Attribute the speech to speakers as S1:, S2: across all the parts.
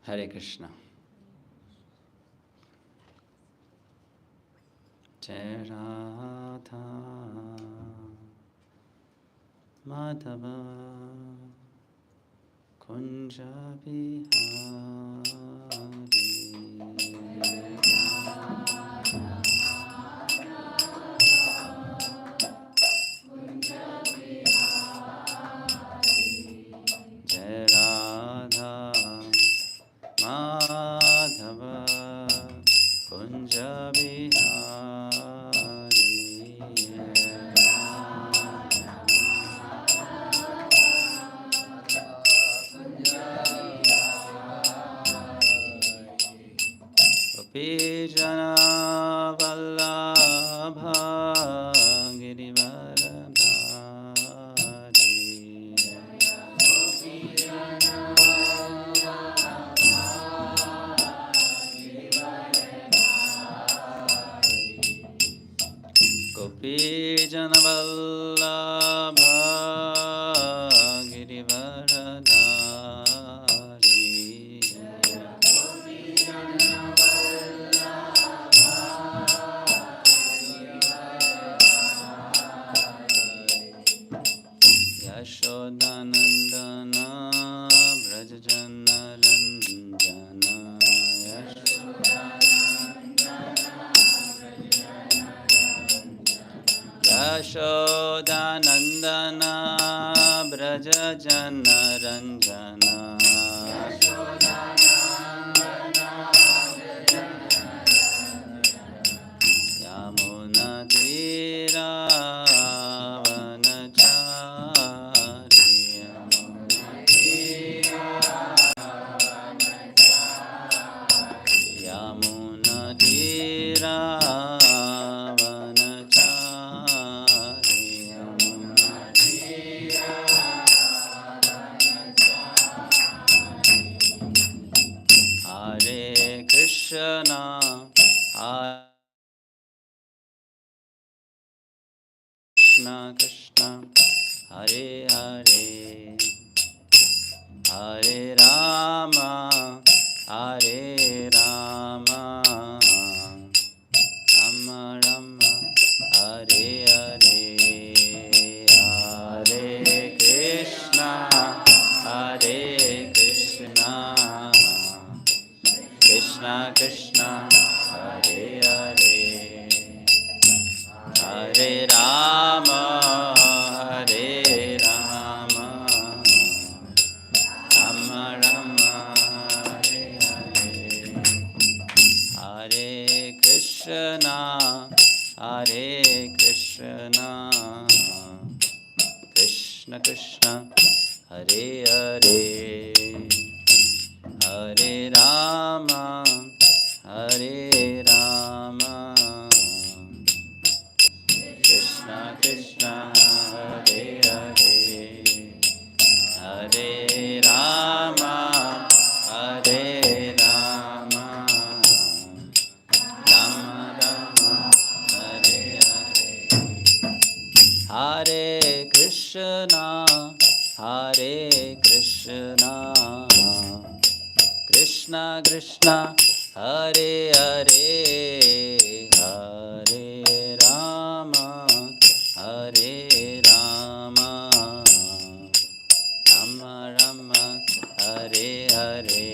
S1: Hare Krishna. Jai Radha Madhava Kunja Bihari Jai Radha Madhava Kunja Bihari Gopijana Vallabha Girivaradhari Gopijana Vallabha Girivaradhari Yashodanandana Vrajajana Ranjana Yashodanandana Vrajajana Ranjana Yamuna Tira Yamuna Tira Hare Krishna, Hare Krishna, Krishna, Hare Hare, Hare Rama, Hare Rama, Rama Rama, Hare Hare, Hare Krishna, Hare Krishna, Krishna Krishna, Hare Hare, Hare Rama, Hare Rama, Rama Rama, Hare Hare, Hare Krishna, Hare Krishna, Krishna Krishna, Hare Hare, Hare Rama, Hare Rama, Krishna Krishna, Hare Hare, Hare Rama, Hare Rama, Rama Rama, Hare Hare, Hare Krishna, Hare Krishna, Krishna Krishna, Hare Hare, Hare Rama, Hare Rama, Rama Rama, Hare Hare,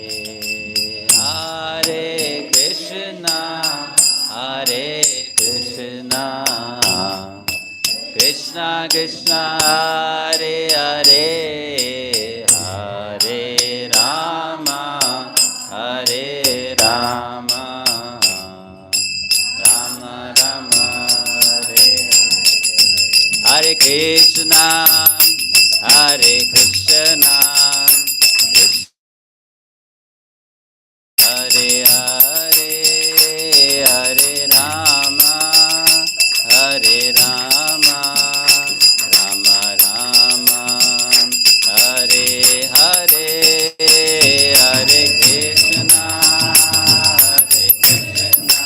S1: Hare Krishna, Hare Krishna, Krishna Krishna, Hare Hare, Hare Rama, Hare Rama, Rama Rama, Hare Hare Krishna, Hare Krishna, Hare Hare, Hare Rama, Hare Rama, Rama Rama, Hare Hare, Hare Krishna, Hare Krishna,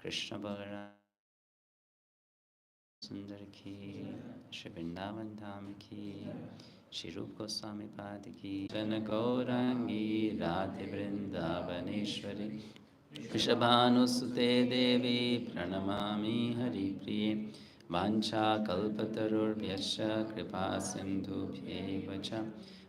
S1: Krishna Balaram Sundar ki, Shri Vrindavan Dham ki, Shri Rup Goswami Pad ki, Jana Gaurangi Radhe Vrindavaneshwari, Vrishabhanusute Devi Pranamami Hari Priye, Vancha Kalpatarurvyascha Kripa Sindhubhye Vacha,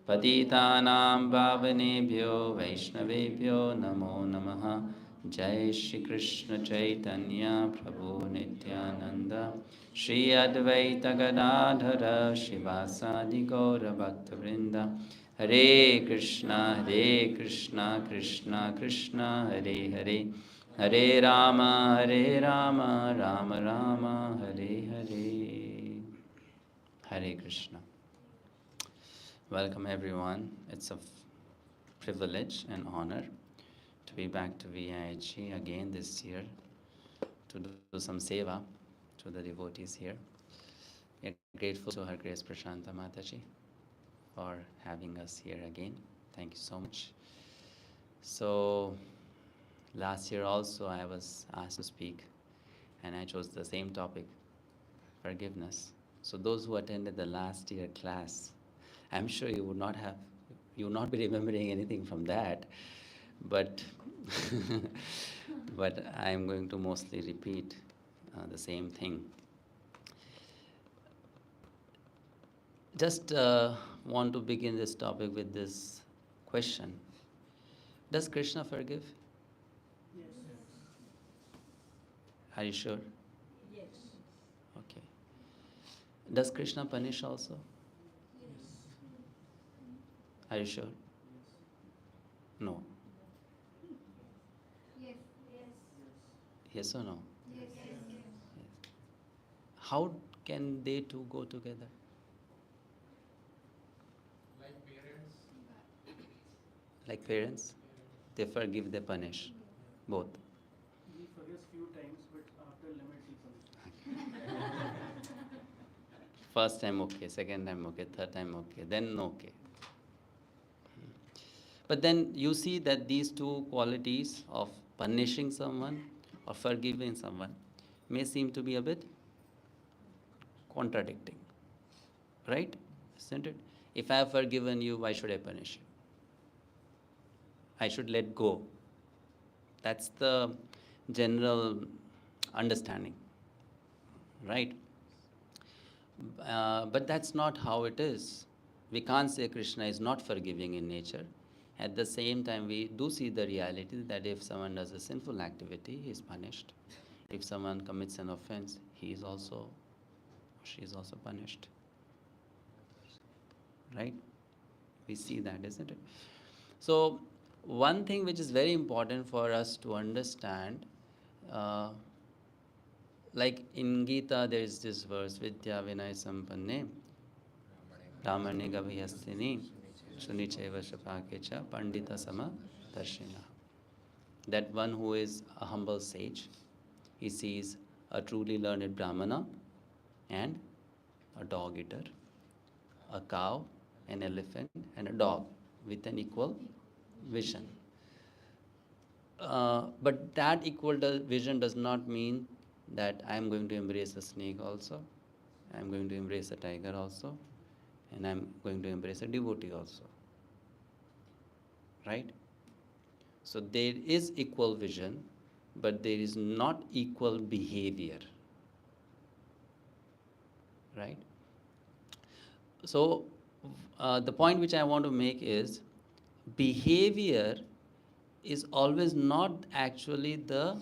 S1: Patitanam Pavanebhyo Vaishnavebhyo Namo Namaha. Jai Shri Krishna Chaitanya Prabhu Nityananda Shri Advaita Gadadhara Shivasadi Gaura Bhakta Vrinda Hare Krishna Krishna Krishna Hare Hare Hare Rama Rama Rama Hare Hare. Hare Krishna. Welcome everyone. It's a privilege and honor to be back to VIHE again this year to do some seva to the devotees here. We are grateful to Her Grace Prashanta Mataji for having us here again. Thank you so much. So last year also I was asked to speak and I chose the same topic, forgiveness. So those who attended the last year class, I'm sure you would not be remembering anything from that, but but I'm going to mostly repeat the same thing. Just want to begin this topic with this question. Does Krishna forgive?
S2: Yes.
S1: Are you sure?
S2: Yes.
S1: Okay. Does Krishna punish also?
S2: Yes.
S1: Are you sure? No.
S2: Yes. Yes.
S1: Yes or no?
S2: Yes. Yes.
S1: How can they two go together?
S3: Like parents.
S1: Like parents? They forgive, they punish. Both.
S2: He forgets few times, but after limit he punishes.
S1: First time okay, second time okay, third time okay, then no okay. But then you see that these two qualities of punishing someone or forgiving someone may seem to be a bit contradicting, right? isn't it? If I have forgiven you, why should I punish you? I should let go. That's the general understanding, right? But that's not how it is. We can't say Krishna is not forgiving in nature. At the same time, we do see the reality that if someone does a sinful activity, he is punished. If someone commits an offense, she is also punished. Right? We see that, isn't it? So, one thing which is very important for us to understand, uh, like in Gita, there is this verse, Vidya Vinay Sampanne, Brahmane Gaviyastini, Sunicheva Shapakecha, Pandita Sama Darshina. That one who is a humble sage, he sees a truly learned Brahmana and a dog eater, a cow, an elephant, and a dog with an equal vision. But that equal vision does not mean that I am going to embrace a snake also, I am going to embrace a tiger also, and I am going to embrace a devotee also. Right? So there is equal vision, but there is not equal behavior. Right? So the point which I want to make is behavior is always not actually the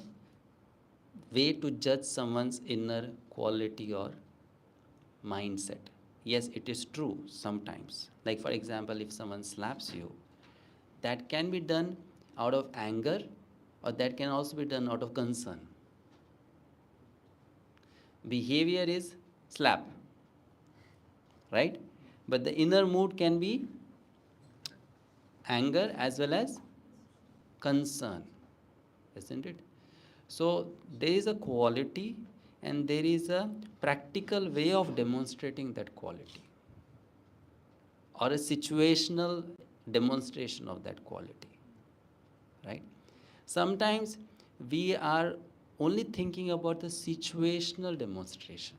S1: way to judge someone's inner quality or mindset. Yes, it is true sometimes. Like, for example, if someone slaps you, that can be done out of anger, or that can also be done out of concern. Behavior is slap, right? But the inner mood can be anger as well as concern, isn't it? So there is a quality and there is a practical way of demonstrating that quality, or a situational demonstration of that quality, right? Sometimes we are only thinking about the situational demonstration,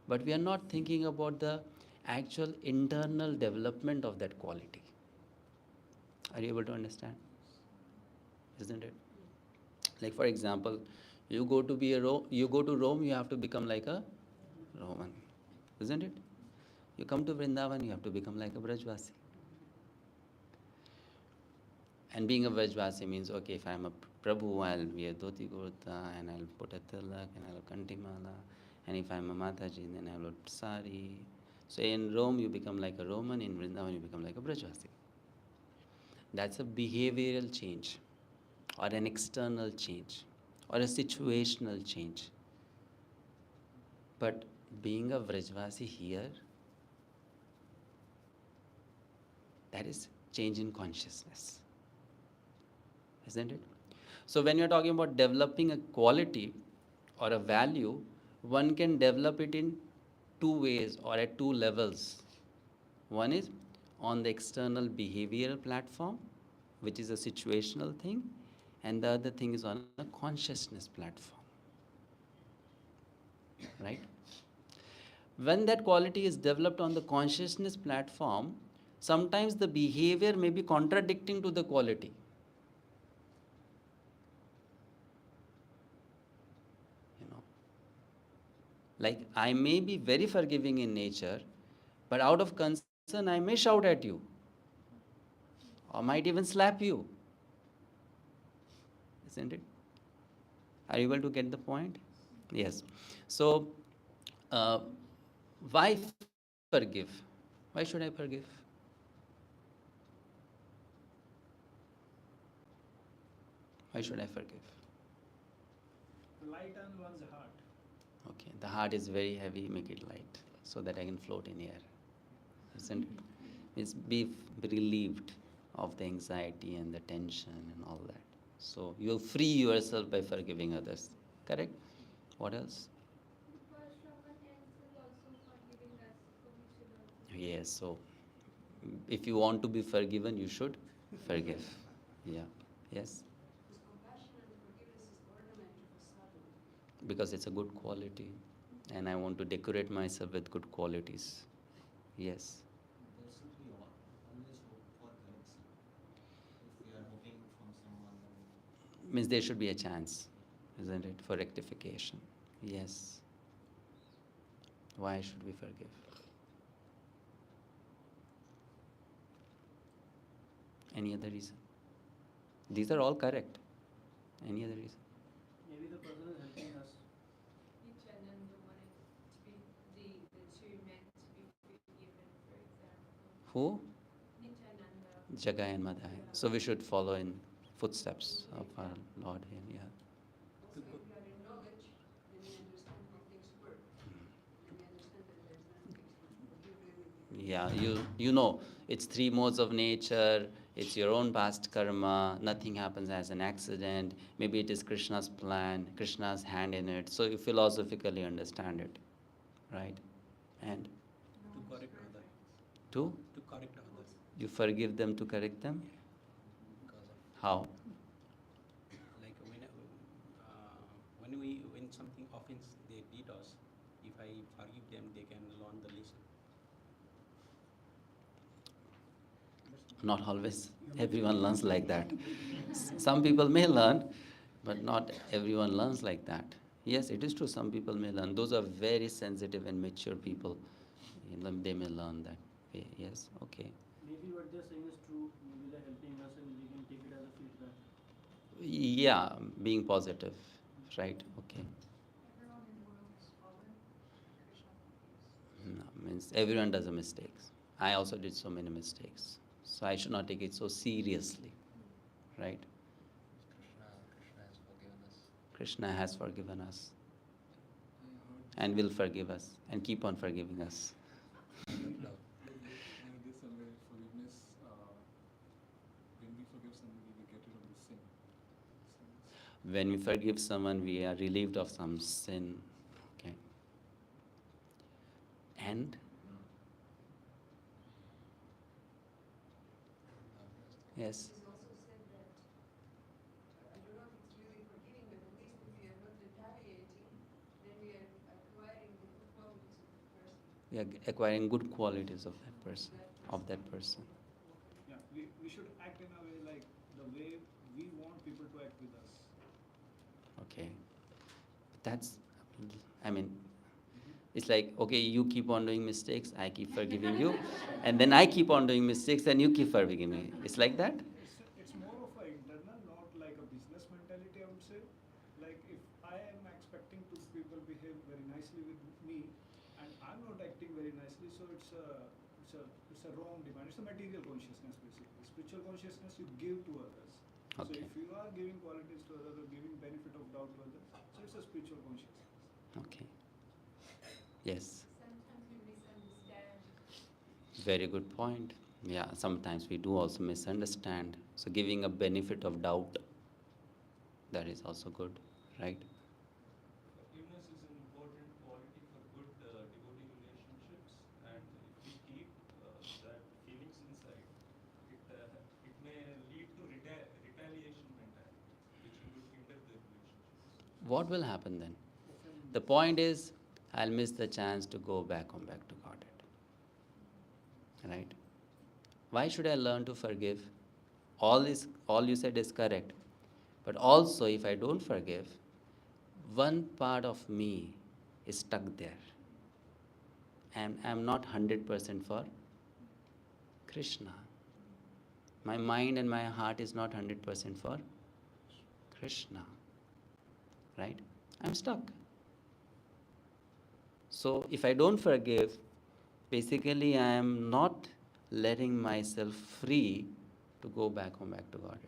S1: but we are not thinking about the actual internal development of that quality. Are you able to understand? Isn't it? Like, for example, you go to Rome, you have to become like a Roman, isn't it? You come to Vrindavan, you have to become like a Brajvasi. And being a Vrajvasi means, okay, if I'm a Prabhu, I'll wear dhoti kurta and I'll put a tilak and I'll kantimala. And if I'm a Mataji, then I'll put sari. So in Rome, you become like a Roman. In Vrindavan, you become like a Brajvasi. That's a behavioral change, or an external change, or a situational change. But being a Vrajvasi here, that is change in consciousness, isn't it? So when you're talking about developing a quality or a value, one can develop it in two ways or at two levels. One is on the external behavioral platform, which is a situational thing, and the other thing is on a consciousness platform. Right? When that quality is developed on the consciousness platform, sometimes the behavior may be contradicting to the quality. Like, I may be very forgiving in nature, but out of concern, I may shout at you, or might even slap you. Isn't it? Are you able to get the point? Yes. So, why forgive? Why should I forgive? Why should I forgive?
S2: Lighten one's heart.
S1: Okay, the heart is very heavy, make it light so that I can float in air. Isn't it? Means be relieved of the anxiety and the tension and all that. So you free yourself by forgiving others. Correct? What else?
S4: Because someone else is also forgiving us, so we should also.
S1: Yes, so if you want to be forgiven, you should forgive. Yeah. Yes?
S5: Because compassion and forgiveness is ornament of a sadhu.
S1: Because it's a good quality. And I want to decorate myself with good qualities. Yes.
S6: There should be always hope for correction. If we are hoping from someone, then
S1: Means there should be a chance, isn't it, for rectification? Yes. Why should we forgive? Any other reason? These are all correct. Any other reason?
S2: Maybe the person is helping us.
S5: Nityananda wanted to be the two men to be forgiven, for example.
S1: Who?
S5: Nityananda.
S1: Jagai and Madhai. So we should follow in footsteps of our Lord here. Yeah.
S5: Also, if you are in knowledge, then you understand how things work. Then you understand that there is nothing to forgive really.
S1: Yeah, you know, it's three modes of nature, it's your own past karma, nothing happens as an accident, maybe it is Krishna's plan, Krishna's hand in it, so you philosophically understand it, right? And
S7: To correct others.
S1: two,
S7: To correct others.
S1: you forgive them to correct them?
S7: Because of
S1: How?
S7: like when something offense they did us, if I forgive them, they can learn the lesson.
S1: Not always. Everyone learns like that. Some people may learn, but not everyone learns like that. Yes, it is true, some people may learn. Those are very sensitive and mature people. They may learn that way. Yes, okay.
S2: Maybe what they're saying is true. Maybe they're helping us and we can take it as a feedback.
S1: Yeah, being positive, right? Okay.
S4: Everyone in the world is fallen. Krishna forgives.
S1: No, means everyone does a mistakes. I also did so many mistakes. So I should not take it so seriously, right?
S6: Krishna has forgiven us.
S1: Krishna has forgiven us and will forgive us and keep on forgiving us.
S8: There's somewhere forgiveness. When we forgive somebody, we get rid of the sin.
S1: When we forgive someone, we are relieved of some sin. Okay. And yes.
S5: It is also said that, I don't know if it's really forgiving, but at least if we are not retaliating, then we are acquiring the good qualities of the person.
S1: We are acquiring good qualities of that person.
S8: Yeah, we should act in a way like the way we want people to act with us.
S1: Okay. That's, I mean, it's like, okay, you keep on doing mistakes, I keep forgiving you, and then I keep on doing mistakes and you keep forgiving me. It's like that?
S8: It's more of a internal, not like a business mentality, I would say. Like if I am expecting to people behave very nicely with me, and I'm not acting very nicely, so it's a wrong demand. It's a material consciousness basically. Spiritual consciousness you give to others.
S1: Okay.
S8: So if you are giving qualities to others or giving benefit of doubt to others, so it's a spiritual consciousness.
S1: Okay. Yes.
S5: Sometimes we misunderstand.
S1: Very good point. Yeah, sometimes we do also misunderstand. So giving a benefit of doubt, that is also good, right?
S3: Forgiveness is an important quality for good devotee relationships, and if we keep that feelings inside, it may lead to retaliation mentality, which will hinder the relationships.
S1: What will happen then? The point is, I'll miss the chance to go back to Godhead. Right? Why should I learn to forgive? All you said is correct. But also, if I don't forgive, one part of me is stuck there. And I'm not 100% for Krishna. My mind and my heart is not 100% for Krishna. Right? I'm stuck. So if I don't forgive, basically I am not letting myself free to go back to Godhead.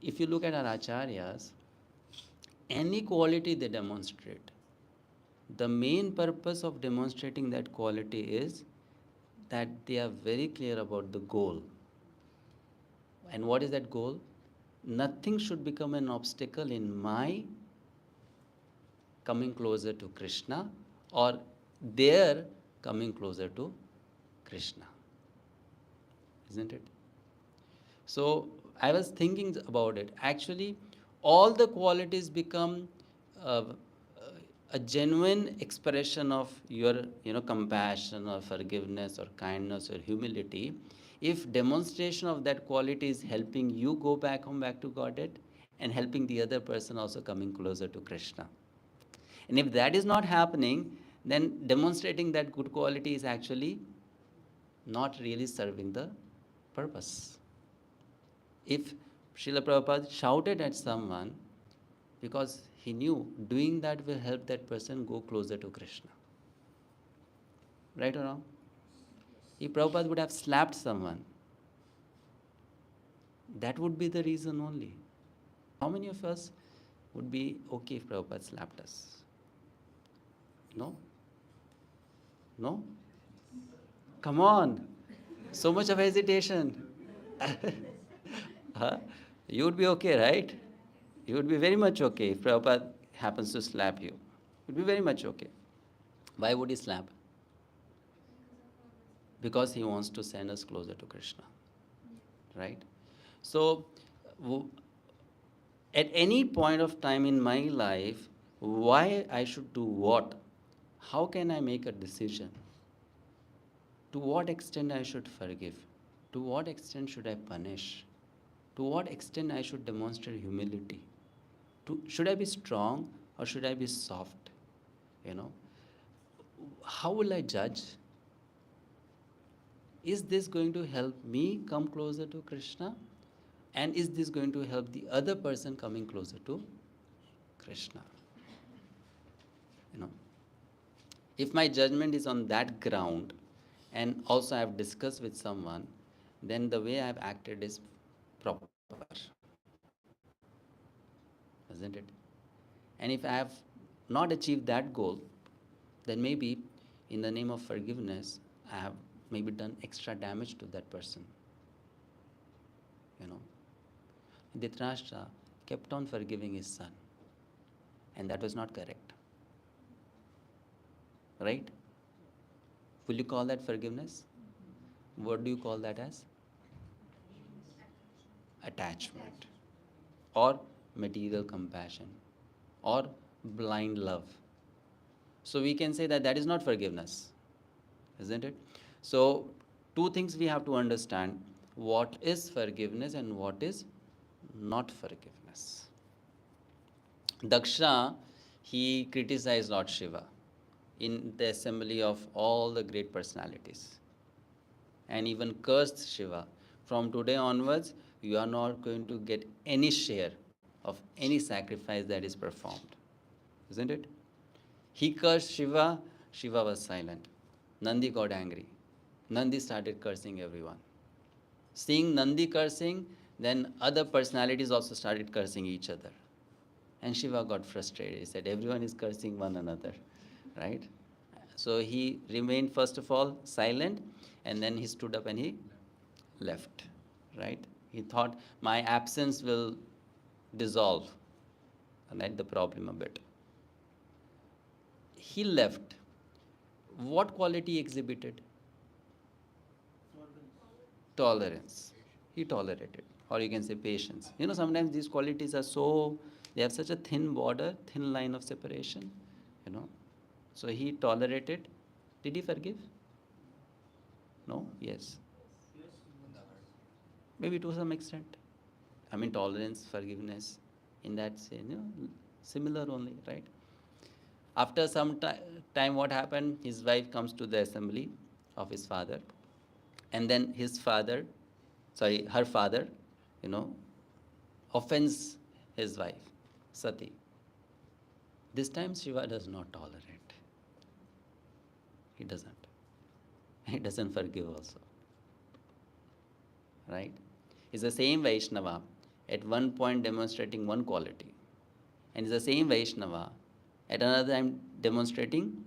S1: If you look at our acharyas, any quality they demonstrate, the main purpose of demonstrating that quality is that they are very clear about the goal. And what is that goal? Nothing should become an obstacle in my coming closer to Krishna or their coming closer to Krishna. Isn't it? So I was thinking about it. Actually, all the qualities become a genuine expression of your compassion or forgiveness or kindness or humility, if demonstration of that quality is helping you go back home, back to Godhead, and helping the other person also coming closer to Krishna. And if that is not happening, then demonstrating that good quality is actually not really serving the purpose. If Srila Prabhupada shouted at someone because he knew doing that will help that person go closer to Krishna. Right or wrong? If Prabhupada would have slapped someone, that would be the reason only. How many of us would be okay if Prabhupada slapped us? No? No? Come on. So much of hesitation. Huh? You would be okay, right? You would be very much okay if Prabhupada happens to slap you. You would be very much okay. Why would he slap? Because he wants to send us closer to Krishna. Right? So, at any point of time in my life, why I should do what? How can I make a decision? To what extent I should forgive? To what extent should I punish? To what extent I should demonstrate humility? Should I be strong or should I be soft? How will I judge? Is this going to help me come closer to Krishna? And is this going to help the other person coming closer to Krishna? If my judgment is on that ground, and also I have discussed with someone, then the way I have acted is proper. Isn't it? And if I have not achieved that goal, then maybe in the name of forgiveness, I have maybe done extra damage to that person. Dhritarashtra kept on forgiving his son, and that was not correct. Right? Will you call that forgiveness? What do you call that as? Attachment. Or material compassion. Or blind love. So we can say that that is not forgiveness. Isn't it? So, two things we have to understand. What is forgiveness and what is not forgiveness. Daksha, he criticized Lord Shiva in the assembly of all the great personalities, and even cursed Shiva. From today onwards, you are not going to get any share of any sacrifice that is performed. Isn't it? He cursed Shiva, Shiva was silent. Nandi got angry. Nandi started cursing everyone. Seeing Nandi cursing, then other personalities also started cursing each other. And Shiva got frustrated. He said, everyone is cursing one another, right? So he remained, first of all, silent, and then he stood up and he left, right? He thought, my absence will dissolve, right, the problem a bit. He left. What quality he exhibited? Tolerance. He tolerated. Or you can say patience. Sometimes these qualities are they have such a thin border, thin line of separation, So he tolerated. Did he forgive? No? Yes. Maybe to some extent. Tolerance, forgiveness, in that sense, similar only, right? After some time, what happened? His wife comes to the assembly of his father, and then her father, offends his wife, Sati. This time Shiva does not tolerate. He doesn't. He doesn't forgive also. Right? He's the same Vaishnava, at one point demonstrating one quality. And he's the same Vaishnava, at another time demonstrating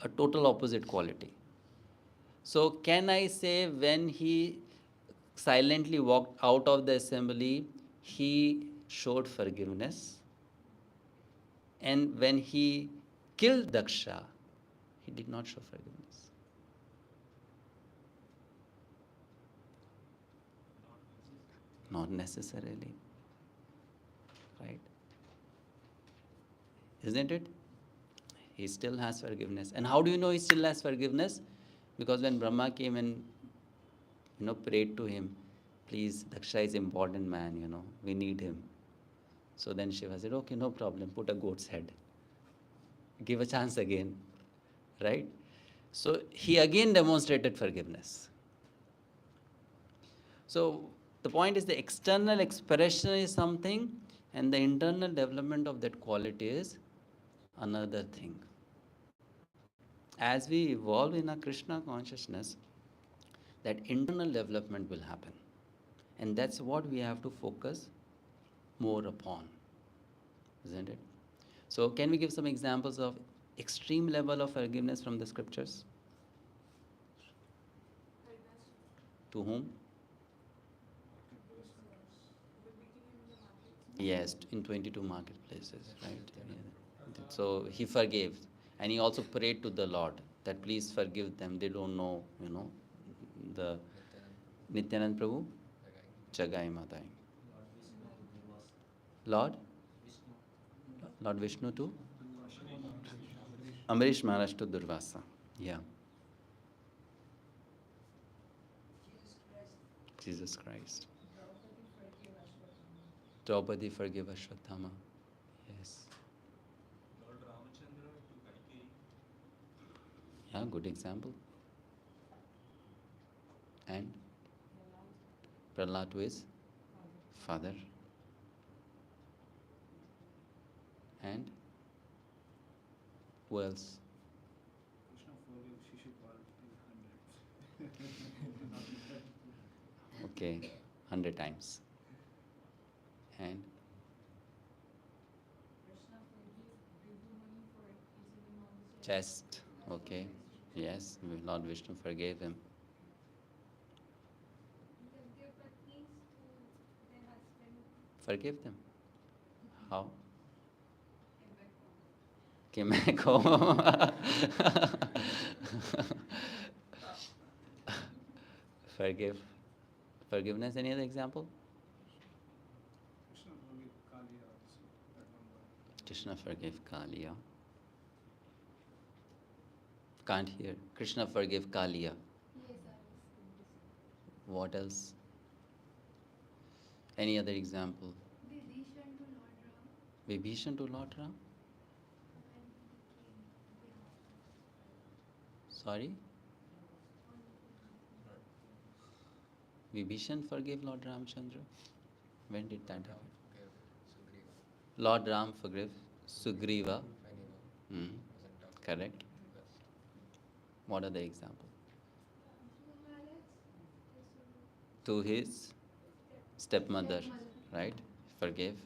S1: a total opposite quality. So can I say when he silently walked out of the assembly, he showed forgiveness? And when he killed Daksha, he did not show forgiveness. Not necessarily. Right? Isn't it? He still has forgiveness. And how do you know he still has forgiveness? Because when Brahma came and prayed to him, please, Daksha is important man, we need him. So then Shiva said, okay, no problem, put a goat's head. Give a chance again, right? So he again demonstrated forgiveness. So the point is the external expression is something and the internal development of that quality is another thing. As we evolve in our Krishna consciousness, that internal development will happen. And that's what we have to focus more upon, isn't it? So can we give some examples of extreme level of forgiveness from the scriptures? To whom? Yes, in 22 marketplaces, right? Yeah. So he forgave. And he also prayed to the Lord that please forgive them. They don't know, the Nityanand Prabhu, Jagai Matai. Lord? Lord Vishnu to? Amrish Maharaj to Durvasa. Yeah. Jesus Christ. Draupadi forgive Ashwatthama. Yes.
S3: Lord Ramachandra to Kaikeyi.
S1: Yeah, good example. And Prahlad to his father. And who else?
S8: Krishna forgave Shishupal in hundreds.
S1: Okay, 100 times. And chest. Okay. Yes, Lord Vishnu forgave him.
S4: Because their patnis to their husband.
S1: Forgive them. How? Came back home. Forgive. Forgiveness. Any other example?
S8: Krishna forgave Kaliya also. That one.
S1: Krishna forgave Kaliya. Can't hear. Krishna forgave Kaliya.
S4: Yes, I was going to say.
S1: What else? Any other example?
S4: Vibhishan to Lord Ram.
S1: Vibhishan to Lord Ram?
S4: When he came behalf
S1: Sorry? Vibhishan forgave Lord Ramchandra? When did that happen? Lord Ram forgave Sugriva. Correct. What are the examples? To his stepmother, right? Forgave.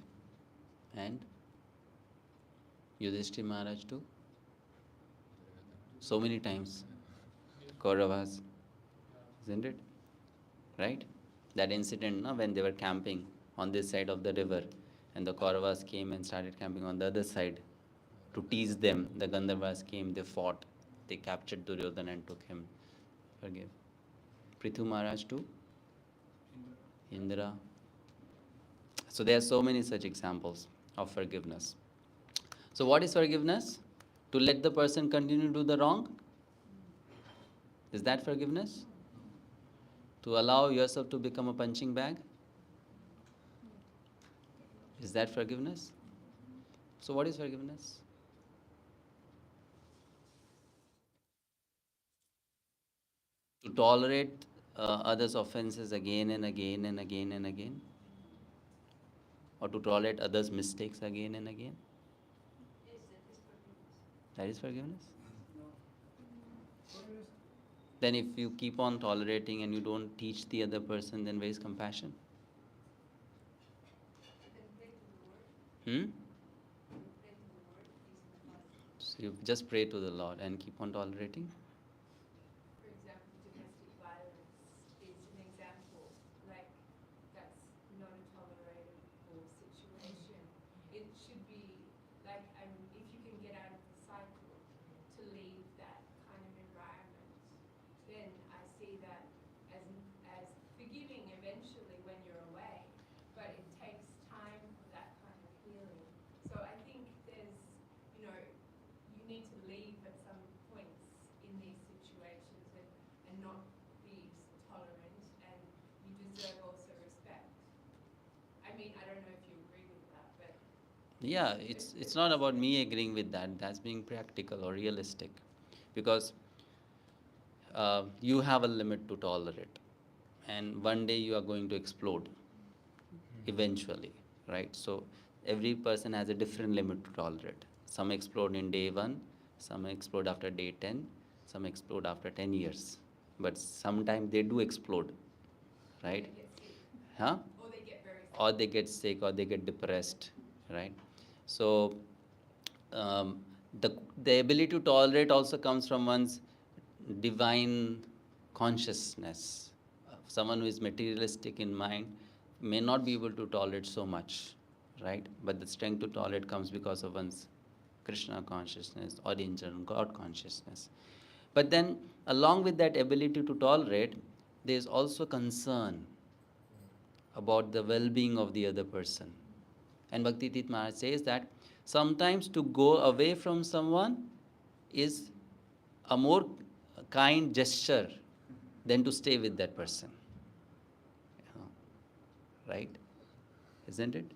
S1: And Yudhishthira Maharaj too? So many times. Kauravas. Isn't it? Right? That incident, no, when they were camping on this side of the river and the Kauravas came and started camping on the other side to tease them. The Gandharvas came, they fought, they captured Duryodhana and took him. Forgive. Prithu Maharaj too? Indra. So there are so many such examples of forgiveness. So what is forgiveness? To let the person continue to do the wrong? Is that forgiveness? To allow yourself to become a punching bag? Is that forgiveness? So what is forgiveness? To tolerate others' offenses again and again and again and again? Or to tolerate others' mistakes again and again?
S5: Yes, that is forgiveness.
S1: That is forgiveness?
S8: No. Forgiveness.
S1: Then if you keep on tolerating and you don't teach the other person, then where is compassion?
S5: Then pray to the Lord.
S1: Hmm?
S5: Pray to the Lord. Please in the heart.
S1: So you just pray to the Lord and keep on tolerating?
S5: For example, domestic violence is an example, like that's not a tolerable situation. It should be like, if you can get out of the cycle to leave that kind of environment, then I see that as forgiving eventually when you're away, but it takes time for that kind of healing. So I think there's, you need to mean, I don't know if you agree with that, but
S1: Yeah, it's not about me agreeing with that. That's being practical or realistic, because you have a limit to tolerate, and one day you are going to explode eventually, right? So every person has a different limit to tolerate. Some explode in day 1, some explode after day 10, some explode after 10 years, but sometimes they do explode, right?
S5: they get sick,
S1: Huh?
S5: or they get very sick.
S1: Or they get sick, or they get depressed, right? So um, the ability to tolerate also comes from one's divine consciousness. Someone who is materialistic in mind may not be able to tolerate so much, right? But the strength to tolerate comes because of one's Krishna consciousness or in general God consciousness. But then, along with that ability to tolerate, there is also concern about the well-being of the other person. And Bhakti Tit Maharaj says that sometimes to go away from someone is a more kind gesture than to stay with that person. You know, right? Isn't it?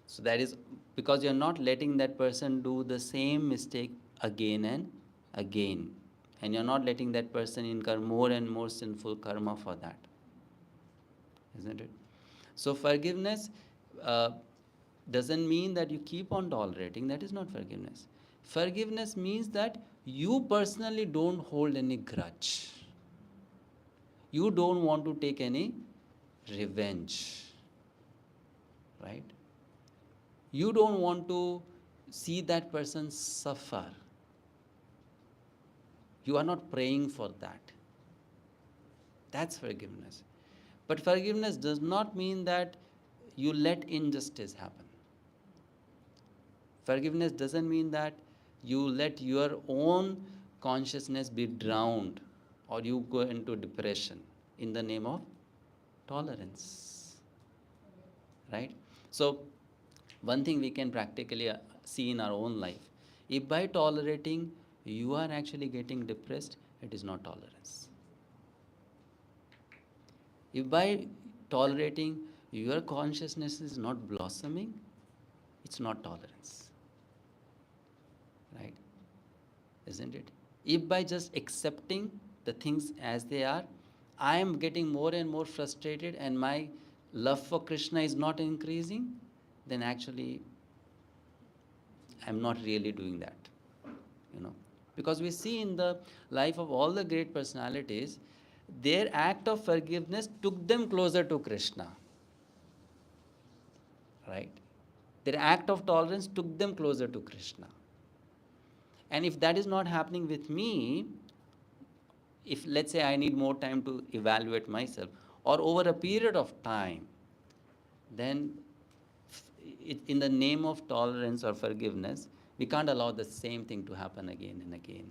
S1: So that is because you're not letting that person do the same mistake again and again. And you're not letting that person incur more and more sinful karma for that. Isn't it? So forgiveness doesn't mean that you keep on tolerating. That is not forgiveness. Forgiveness means that you personally don't hold any grudge. You don't want to take any revenge. Right? You don't want to see that person suffer. You are not praying for that. That's forgiveness. But forgiveness does not mean that you let injustice happen. Forgiveness doesn't mean that you let your own consciousness be drowned or you go into depression in the name of tolerance. Right? So, one thing we can practically see in our own life, if by tolerating you are actually getting depressed, it is not tolerance. If by tolerating your consciousness is not blossoming, it's not tolerance. Right? Isn't it? If by just accepting the things as they are, I am getting more and more frustrated and my love for Krishna is not increasing, then actually I'm not really doing that. You know, because we see in the life of all the great personalities, their act of forgiveness took them closer to Krishna. Right? Their act of tolerance took them closer to Krishna. And if that is not happening with me, if let's say I need more time to evaluate myself, or over a period of time, then in the name of tolerance or forgiveness, we can't allow the same thing to happen again and again.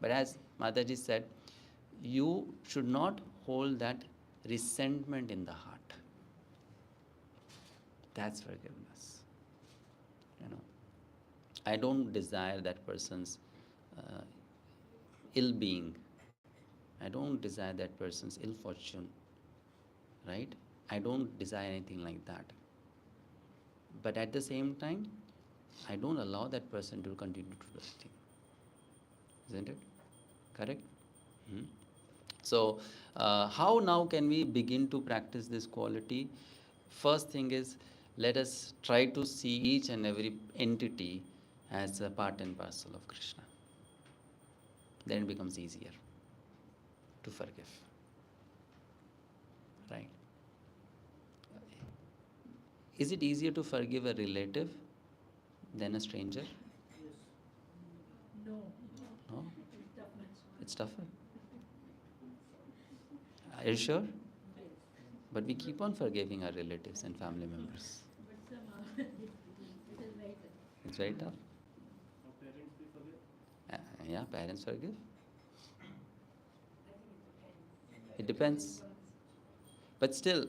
S1: But as Mataji said, you should not hold that resentment in the heart. That's forgiveness. You know, I don't desire that person's ill-being. I don't desire that person's ill fortune. Right? I don't desire anything like that. But at the same time, I don't allow that person to continue to do that thing. Isn't it? Correct? Hmm? So, how now can we begin to practice this quality? First thing is, let us try to see each and every entity as a part and parcel of Krishna. Then it becomes easier to forgive. Right? Is it easier to forgive a relative than a stranger?
S2: No.
S1: No? It's tougher. Are you sure? But we keep on forgiving our relatives and family members. It's very tough.
S2: Our parents, they forget.
S1: Yeah, parents forgive.
S5: I think it depends.
S1: It depends. But still,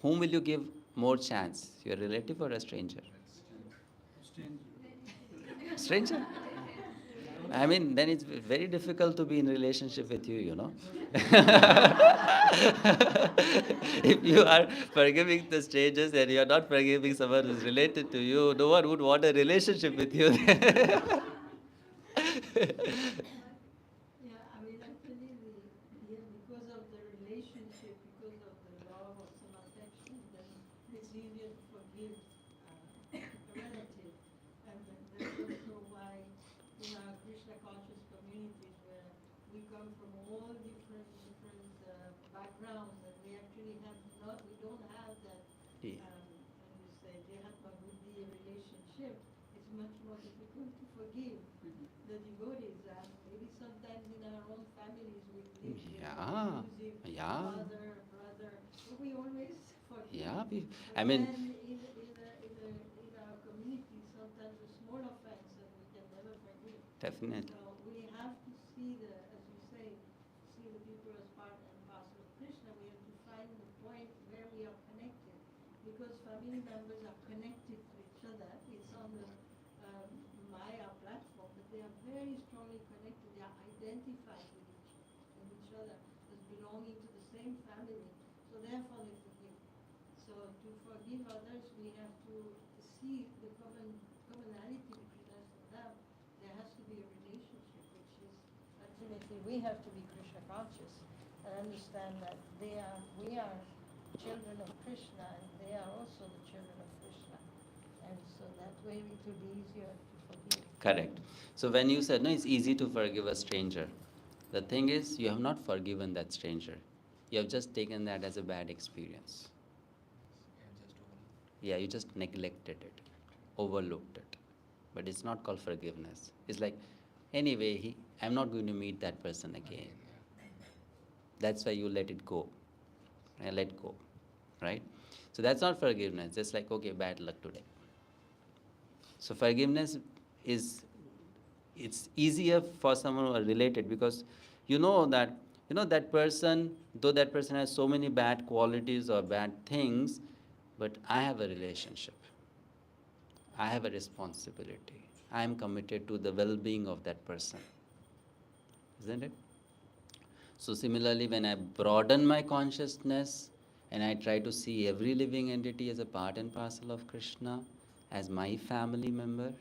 S1: whom will you give more chance? Your relative or a stranger? Stranger? I mean, then it's very difficult to be in relationship with you, you know. If you are forgiving the strangers and you are not forgiving someone who's related to you, no one would want a relationship with you.
S9: Yeah, I mean, actually, because of the relationship, because of the love or some affection, then it's easier to forgive a relative. And that's also why in our Krishna conscious communities, where we come from all different backgrounds, and we actually we don't have that,
S1: Yeah.
S9: when you say Dehatma Buddhi relationship, it's much more difficult to forgive the devotees. And maybe sometimes in our own families we live with
S1: Yeah,
S9: abusive
S1: yeah.
S9: father, brother, but we always forgive.
S1: Yeah,
S9: But
S1: I mean,
S9: then in our community, sometimes a small offense and we can never forgive.
S1: definitely.
S9: So we have to see as you say, see the people as part and parcel of Krishna. We have to find the point where we are connected, because family members are connected to each other. It's on the Maya platform, but they are very strongly connected. They are identified with each other as belonging to the same family. So therefore they forgive. So to forgive others, we have to see the commonality between us and them. There has to be a relationship, which is ultimately we have to be Krishna conscious and understand that we are children of Krishna and they are also the children of Krishna. And so that way it will be easier to forgive.
S1: Correct. So when you said, no, it's easy to forgive a stranger, the thing is, you have not forgiven that stranger. You have just taken that as a bad experience. Yeah, you just neglected it, overlooked it. But it's not called forgiveness. It's like, anyway, I'm not going to meet that person again. That's why you let it go. I let go, right? So that's not forgiveness. Just like, okay, bad luck today. So forgiveness it's easier for someone who are related, because you know that person, though that person has so many bad qualities or bad things, but I have a relationship. I have a responsibility. I am committed to the well-being of that person. Isn't it? So similarly, when I broaden my consciousness and I try to see every living entity as a part and parcel of Krishna, as my family member,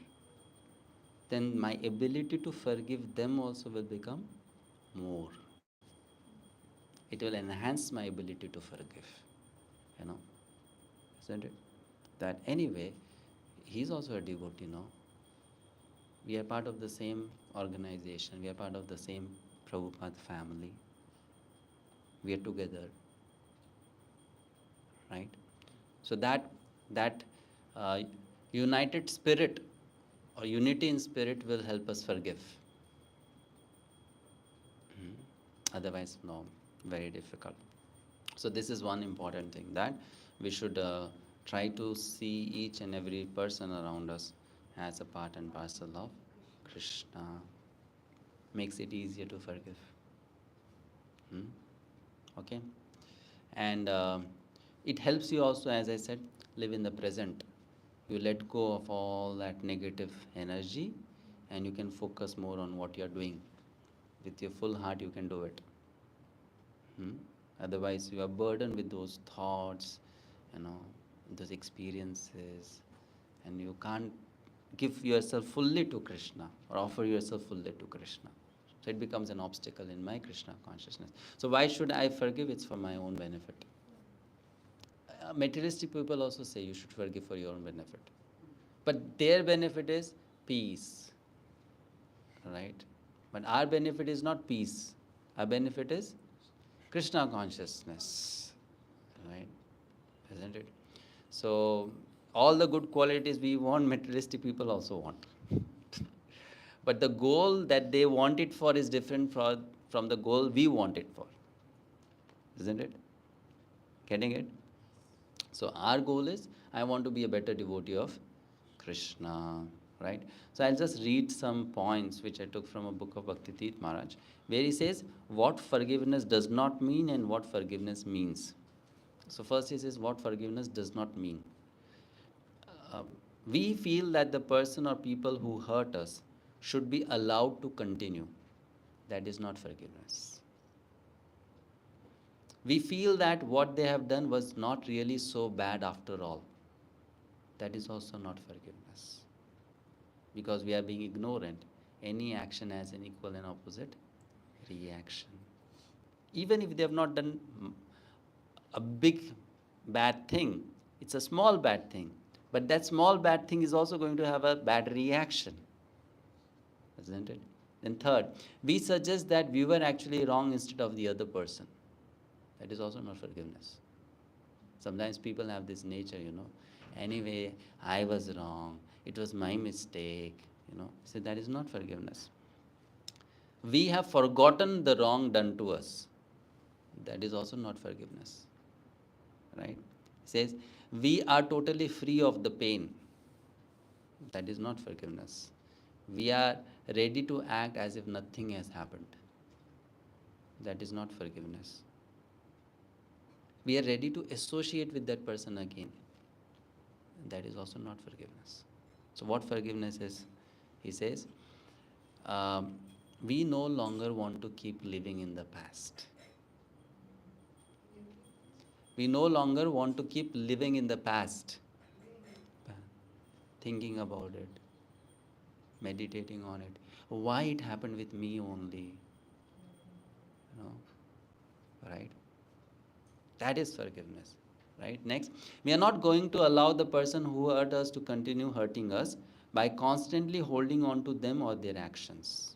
S1: then my ability to forgive them also will become more. It will enhance my ability to forgive. Isn't it? That anyway, he's also a devotee, no? We are part of the same organization. We are part of the same Prabhupada family. We are together, right? So that united spirit or unity in spirit will help us forgive. Otherwise, no, very difficult. So this is one important thing, that we should try to see each and every person around us as a part and parcel of Krishna. Makes it easier to forgive. Okay? And it helps you also, as I said, live in the present. You let go of all that negative energy and you can focus more on what you are doing. With your full heart, you can do it. Otherwise, you are burdened with those thoughts, those experiences, and you can't give yourself fully to Krishna or offer yourself fully to Krishna. So it becomes an obstacle in my Krishna consciousness. So why should I forgive? It's for my own benefit. Materialistic people also say you should forgive for your own benefit. But their benefit is peace, right? But our benefit is not peace. Our benefit is Krishna consciousness, right? Isn't it? So all the good qualities we want, materialistic people also want. But the goal that they want it for is different from the goal we want it for. Isn't it? Getting it? So our goal is, I want to be a better devotee of Krishna, right? So I'll just read some points which I took from a book of Bhakti Tirth Maharaj, where he says what forgiveness does not mean and what forgiveness means. So first he says what forgiveness does not mean. We feel that the person or people who hurt us, should be allowed to continue. That is not forgiveness. We feel that what they have done was not really so bad after all. That is also not forgiveness. Because we are being ignorant. Any action has an equal and opposite reaction. Even if they have not done a big bad thing, it's a small bad thing. But that small bad thing is also going to have a bad reaction. Isn't it? Then third, we suggest that we were actually wrong instead of the other person. That is also not forgiveness. Sometimes people have this nature, Anyway, I was wrong. It was my mistake, So that is not forgiveness. We have forgotten the wrong done to us. That is also not forgiveness. Right? It says, we are totally free of the pain. That is not forgiveness. We are ready to act as if nothing has happened. That is not forgiveness. We are ready to associate with that person again. That is also not forgiveness. So what forgiveness is? He says, we no longer want to keep living in the past. We no longer want to keep living in the past. Thinking about it. Meditating on it. Why it happened with me only? Right? That is forgiveness. Right? Next, we are not going to allow the person who hurt us to continue hurting us by constantly holding on to them or their actions.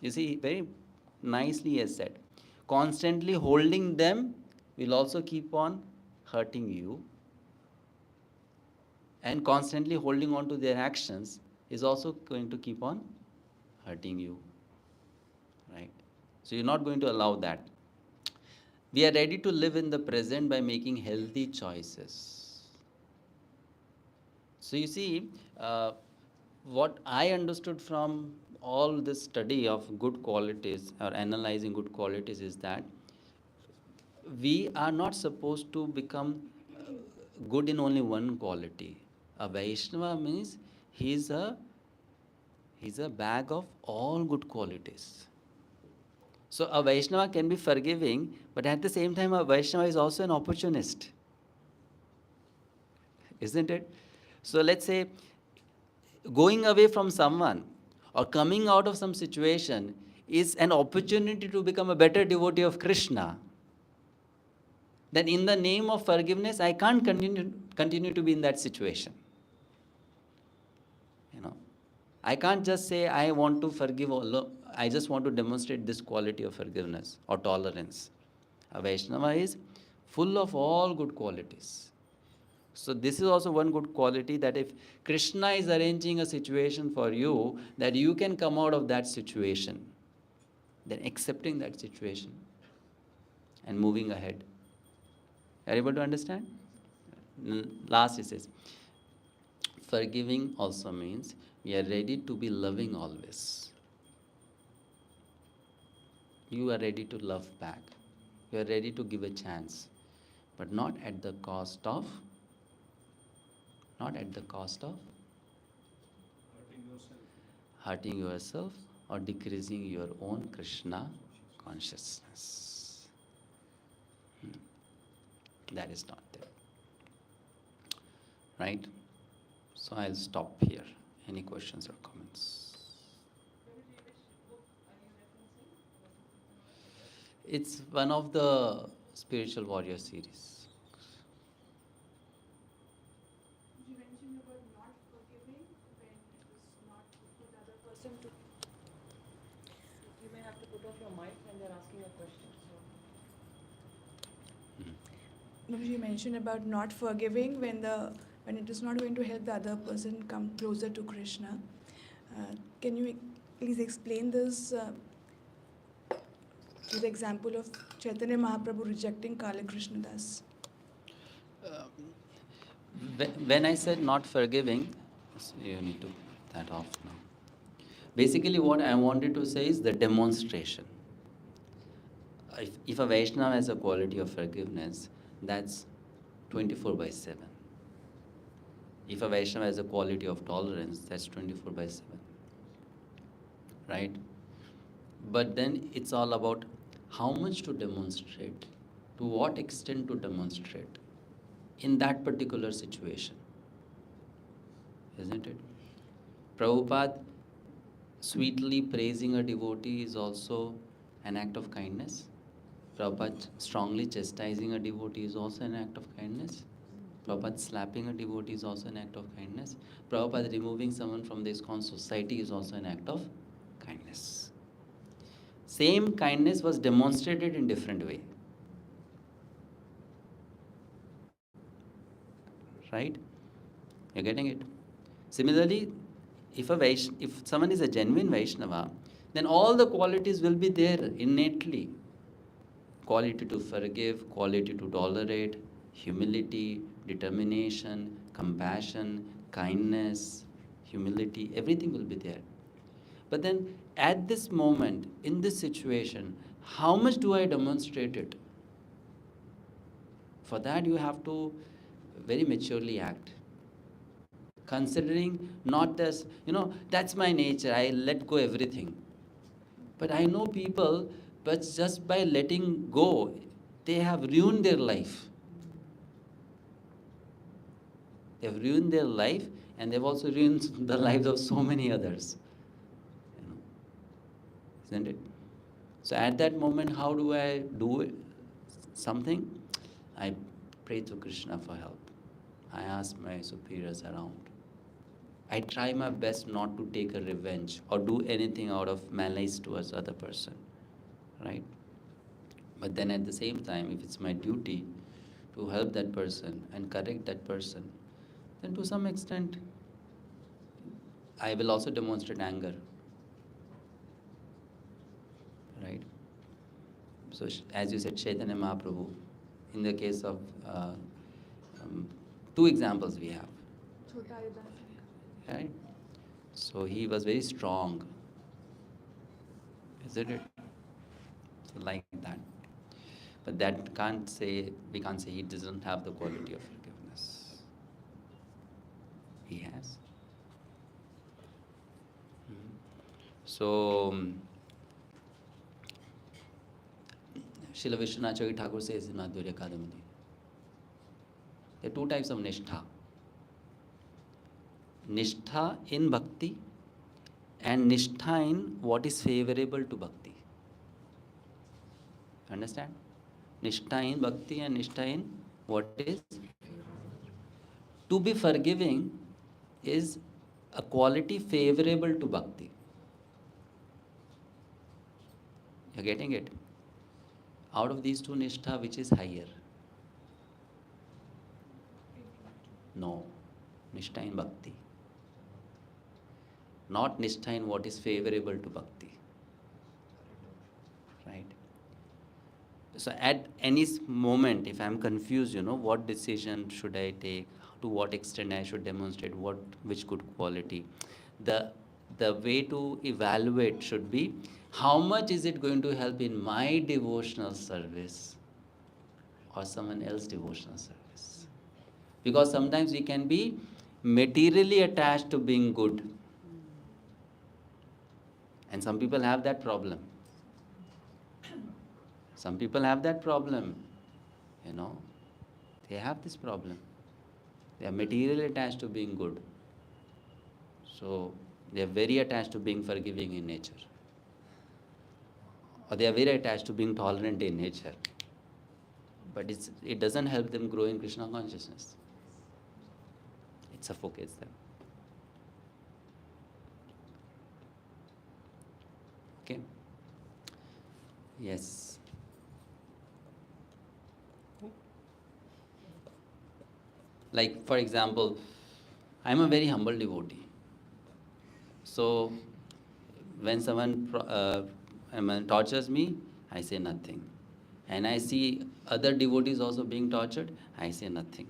S1: You see, very nicely he has said, constantly holding them will also keep on hurting you, and constantly holding on to their actions is also going to keep on hurting you. Right? So you're not going to allow that. We are ready to live in the present by making healthy choices. So you see, what I understood from all this study of good qualities or analyzing good qualities is that we are not supposed to become good in only one quality. A Vaishnava means he's a bag of all good qualities. So a Vaishnava can be forgiving, but at the same time a Vaishnava is also an opportunist. Isn't it? So let's say going away from someone or coming out of some situation is an opportunity to become a better devotee of Krishna. Then in the name of forgiveness, I can't continue to be in that situation. I can't just say I want to forgive, I just want to demonstrate this quality of forgiveness or tolerance. A Vaishnava is full of all good qualities. So this is also one good quality, that if Krishna is arranging a situation for you, that you can come out of that situation, then accepting that situation and moving ahead. Are you able to understand? Last, he says, forgiving also means we are ready to be loving always. You are ready to love back. You are ready to give a chance, but not at the cost of hurting yourself or decreasing your own Krishna consciousness. That is not there. Right? So I'll stop here. Any questions or comments? It's one of the spiritual warrior series.
S4: You mentioned about not forgiving when it was not good for the other person to.
S10: You may have to put off your mic when they're asking a question.
S4: You mentioned about not forgiving when it is not going to help the other person come closer to Krishna. Can you please explain this with the example of Chaitanya Mahaprabhu rejecting Kala Krishna Das?
S1: When I said not forgiving, you need to put that off now. Basically what I wanted to say is the demonstration. If a Vaishnava has a quality of forgiveness, that's 24/7. If a Vaishnava has a quality of tolerance, that's 24/7. Right? But then it's all about how much to demonstrate, to what extent to demonstrate in that particular situation. Isn't it? Prabhupada sweetly praising a devotee is also an act of kindness. Prabhupada strongly chastising a devotee is also an act of kindness. Prabhupada slapping a devotee is also an act of kindness. Prabhupada removing someone from the ISKCON society is also an act of kindness. Same kindness was demonstrated in different way. Right? You're getting it? Similarly, if someone is a genuine Vaishnava, then all the qualities will be there innately. Quality to forgive, quality to tolerate, humility, determination, compassion, kindness, humility, everything will be there. But then at this moment, in this situation, how much do I demonstrate it? For that you have to very maturely act. Considering not this, that's my nature, I let go everything. But I know people, but just by letting go, they have ruined their life. They've ruined their life, and they've also ruined the lives of so many others. Isn't it? So at that moment, how do I do something? I pray to Krishna for help. I ask my superiors around. I try my best not to take a revenge or do anything out of malice towards other person. Right? But then at the same time, if it's my duty to help that person and correct that person, then to some extent, I will also demonstrate anger. Right? So as you said, Chaitanya Mahaprabhu, in the case of two examples we have. Right? So he was very strong. Isn't it? So like that. But that we can't say he doesn't have the quality of forgiveness. He has. So Srila Vishwanath Thakur says in Madhurya Kadamani, there are two types of nishtha. Nishtha in bhakti and nishtha in what is favorable to bhakti. Understand? Nishtha in bhakti and nishtha in what is. To be forgiving is a quality favorable to bhakti. You're getting it? Out of these two nishtha, which is higher? No. Nishtha in bhakti. Not nishtha in what is favorable to bhakti. Right? So at any moment, if I'm confused, what decision should I take, to what extent I should demonstrate which good quality, the way to evaluate should be, how much is it going to help in my devotional service or someone else's devotional service? Because sometimes we can be materially attached to being good. And some people have that problem. Some people have that problem. They have this problem. They are materially attached to being good. So they are very attached to being forgiving in nature. Or they are very attached to being tolerant in nature. But it doesn't help them grow in Krishna consciousness. It suffocates them. Okay? Yes. Like, for example, I'm a very humble devotee. So, when someone tortures me, I say nothing. And I see other devotees also being tortured, I say nothing.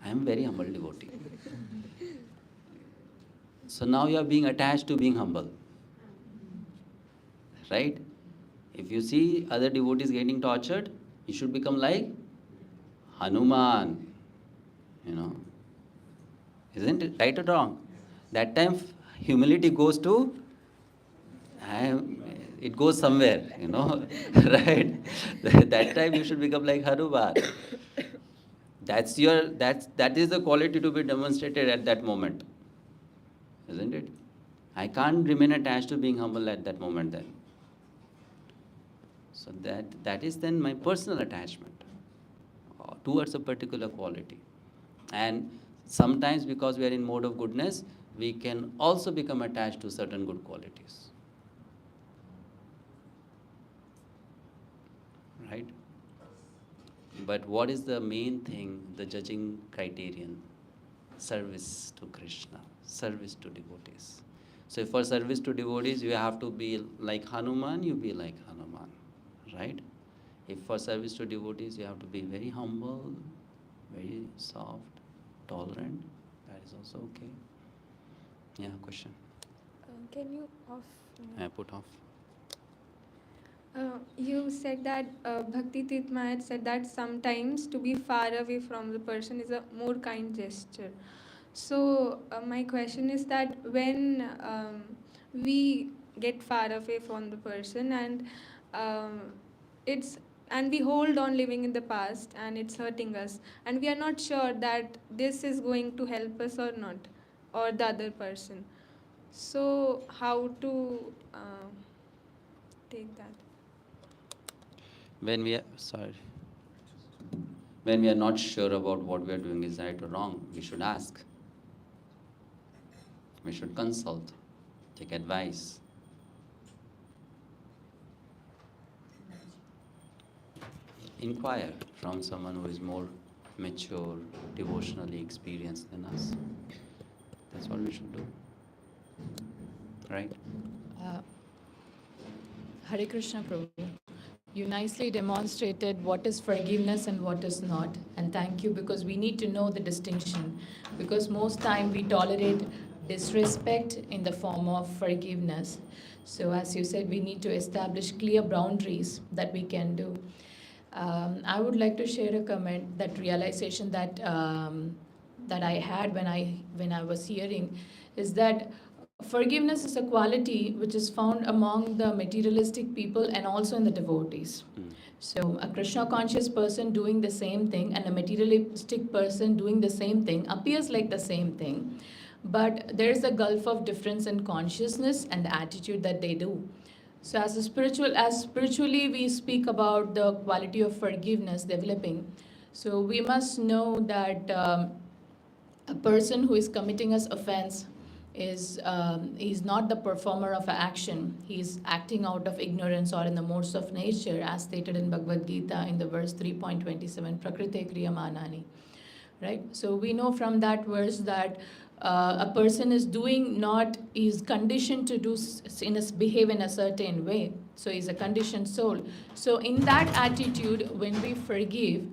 S1: I am a very humble devotee. So now you are being attached to being humble. Right? If you see other devotees getting tortured, you should become like Hanuman. Isn't it right or wrong? That time humility goes to, it goes somewhere, right? That time you should become like Hanuman. That is the quality to be demonstrated at that moment, isn't it? I can't remain attached to being humble at that moment then. So that is then my personal attachment towards a particular quality. And sometimes because we are in mode of goodness, we can also become attached to certain good qualities. Right? But what is the main thing, the judging criterion? Service to Krishna, service to devotees. So if for service to devotees you have to be like Hanuman, you be like Hanuman, right? If for service to devotees you have to be very humble, very soft, tolerant, that is also okay. Yeah, question?
S11: Can you off?
S1: I put off.
S11: You said that Bhakti Tirtha had said that sometimes to be far away from the person is a more kind gesture. So my question is that when we get far away from the person and um, it's and we hold on living in the past and it's hurting us and we are not sure that this is going to help us or not, or the other person. So how to take that?
S1: When we are not sure about what we are doing is right or wrong, we should ask. We should consult, take advice. Inquire from someone who is more mature, devotionally experienced than us. That's what we should do. Right?
S12: Hare Krishna Prabhu. You nicely demonstrated what is forgiveness and what is not. And thank you, because we need to know the distinction. Because most time we tolerate disrespect in the form of forgiveness. So as you said, we need to establish clear boundaries that we can do. I would like to share a comment, that realization that that I had when I was hearing, is that forgiveness is a quality which is found among the materialistic people and also in the devotees. So a Krishna conscious person doing the same thing and a materialistic person doing the same thing appears like the same thing, but there is a gulf of difference in consciousness and the attitude that they do. So as spiritually we speak about the quality of forgiveness developing, so we must know that a person who is committing us offense is not the performer of an action. He is acting out of ignorance or in the modes of nature, as stated in Bhagavad Gita in the verse 3.27, Prakrite Kriyamanani. Right? So we know from that verse that a person is conditioned to behave in a certain way. So he's a conditioned soul. So in that attitude, when we forgive,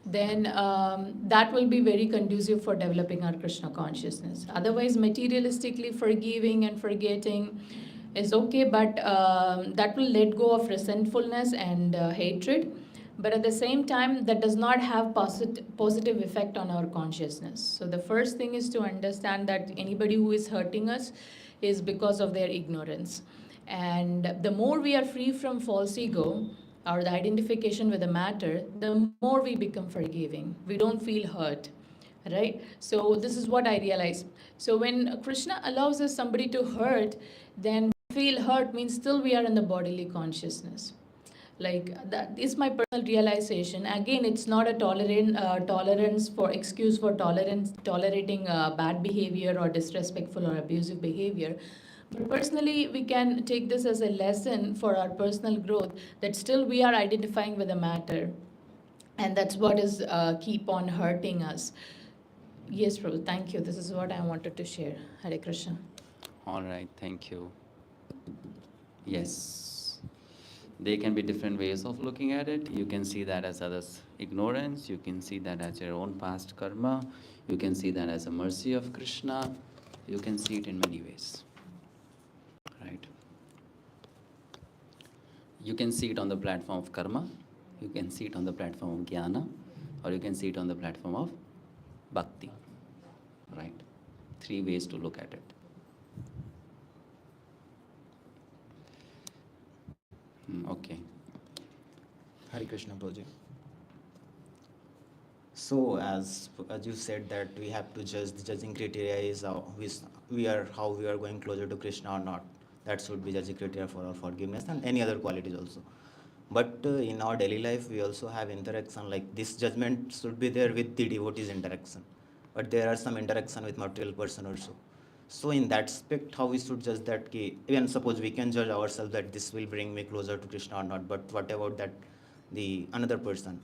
S12: then that will be very conducive for developing our Krishna consciousness. Otherwise, materialistically forgiving and forgetting is okay, but that will let go of resentfulness and hatred. But at the same time, that does not have positive effect on our consciousness. So the first thing is to understand that anybody who is hurting us is because of their ignorance. And the more we are free from false ego, or the identification with the matter, the more we become forgiving. We don't feel hurt, right? So this is what I realize. So when Krishna allows us somebody to hurt, then feel hurt means still we are in the bodily consciousness. Like, that is my personal realization. Again, it's not a tolerance for excuse for tolerating bad behavior or disrespectful or abusive behavior. But personally, we can take this as a lesson for our personal growth, that still we are identifying with the matter. And that's what is keep on hurting us. Yes, Prabhu, thank you. This is what I wanted to share. Hare Krishna.
S1: All right, thank you. Yes. There can be different ways of looking at it. You can see that as others' ignorance. You can see that as your own past karma. You can see that as a mercy of Krishna. You can see it in many ways. Right? You can see it on the platform of karma. You can see it on the platform of jnana. Or you can see it on the platform of bhakti. Right? three ways to look at it. Okay.
S6: Hare Krishna Prabhuji. So as you said that we have to judge, the judging criteria is how we are going closer to Krishna or not. That should be judging criteria for our forgiveness and any other qualities also. But in our daily life, we also have interaction, like this judgment should be there with the devotees interaction. But there are some interaction with material person also. So in that aspect, how we should judge that, even suppose we can judge ourselves that this will bring me closer to Krishna or not, but what about that, the another person?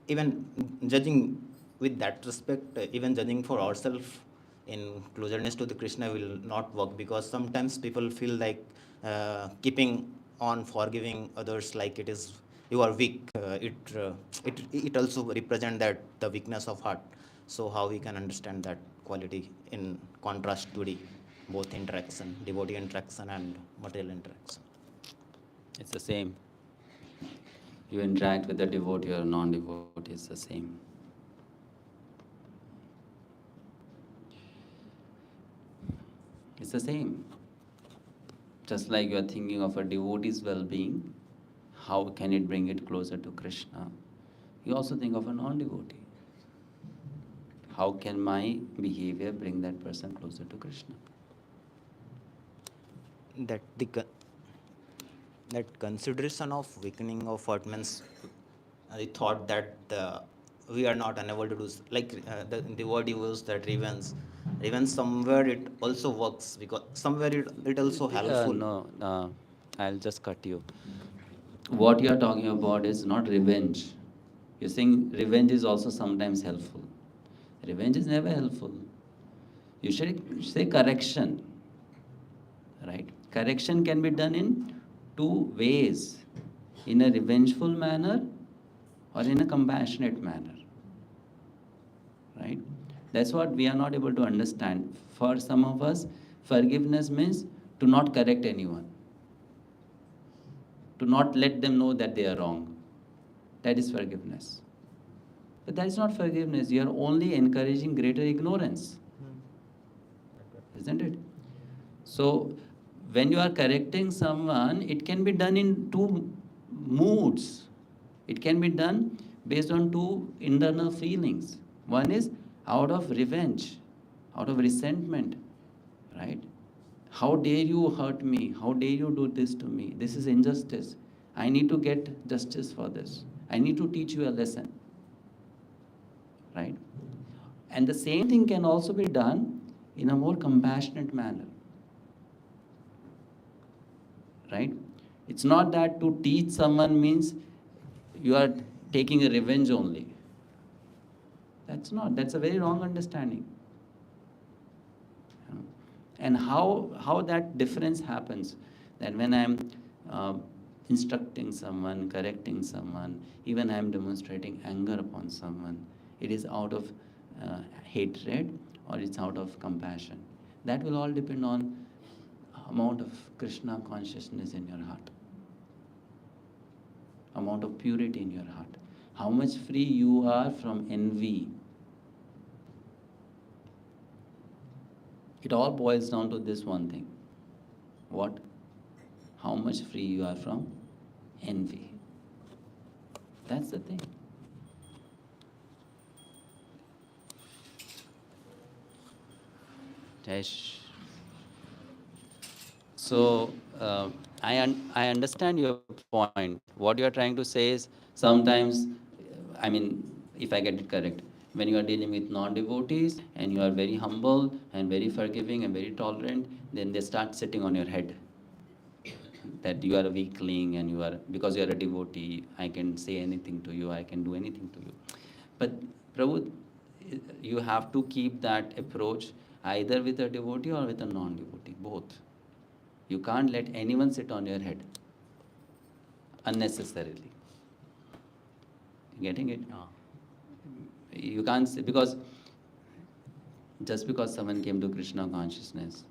S6: Even judging with that respect, even judging for ourselves in closeness to the Krishna will not work, because sometimes people feel like keeping on forgiving others like it is you are weak. It also represent that the weakness of heart. So how we can understand that quality in contrast to the both interaction, devotee interaction and material interaction?
S1: It's the same. You interact with the devotee or non-devotee, it's the same. It's the same. Just like you are thinking of a devotee's well-being, how can it bring it closer to Krishna? You also think of a non-devotee. How can my behavior bring that person closer to Krishna?
S6: That consideration of weakening of heart means I thought that we are not unable to do, the word you use, that revenge somewhere it also works, because somewhere it also helpful.
S1: No, I'll just cut you. What you are talking about is not revenge. You're saying revenge is also sometimes helpful. Revenge is never helpful. You should say correction, right? Correction can be done in two ways, in a revengeful manner or in a compassionate manner, right? That's what we are not able to understand. For some of us, forgiveness means to not correct anyone, to not let them know that they are wrong. That is forgiveness. But that is not forgiveness. You are only encouraging greater ignorance. Isn't it? So, when you are correcting someone, it can be done in two moods. It can be done based on two internal feelings. One is out of revenge, out of resentment, right? How dare you hurt me? How dare you do this to me? This is injustice. I need to get justice for this. I need to teach you a lesson, right? And the same thing can also be done in a more compassionate manner, right? It's not that to teach someone means you are taking a revenge only. That's a very wrong understanding. And how that difference happens, that when I'm instructing someone, correcting someone, even I'm demonstrating anger upon someone, it is out of hatred or it's out of compassion. That will all depend on amount of Krishna consciousness in your heart, amount of purity in your heart, how much free you are from envy. It all boils down to this one thing. What? How much free you are from envy. That's the thing. Tesh. So, I understand your point. What you are trying to say is sometimes, I mean, if I get it correct, when you are dealing with non-devotees and you are very humble and very forgiving and very tolerant, then they start sitting on your head. That you are a weakling and because you are a devotee, I can say anything to you, I can do anything to you. But Prabhu, you have to keep that approach either with a devotee or with a non-devotee, both. You can't let anyone sit on your head unnecessarily. Getting it? You can't say, because just because someone came to Krishna consciousness,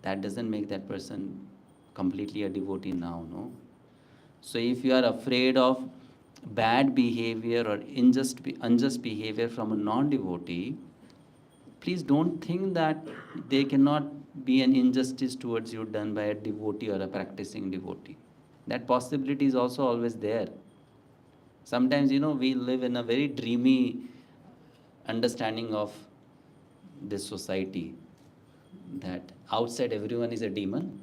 S1: that doesn't make that person completely a devotee now, no? So if you are afraid of bad behavior or unjust behavior from a non-devotee, please don't think that there cannot be an injustice towards you done by a devotee or a practicing devotee. That possibility is also always there. Sometimes, we live in a very dreamy understanding of this society, that outside everyone is a demon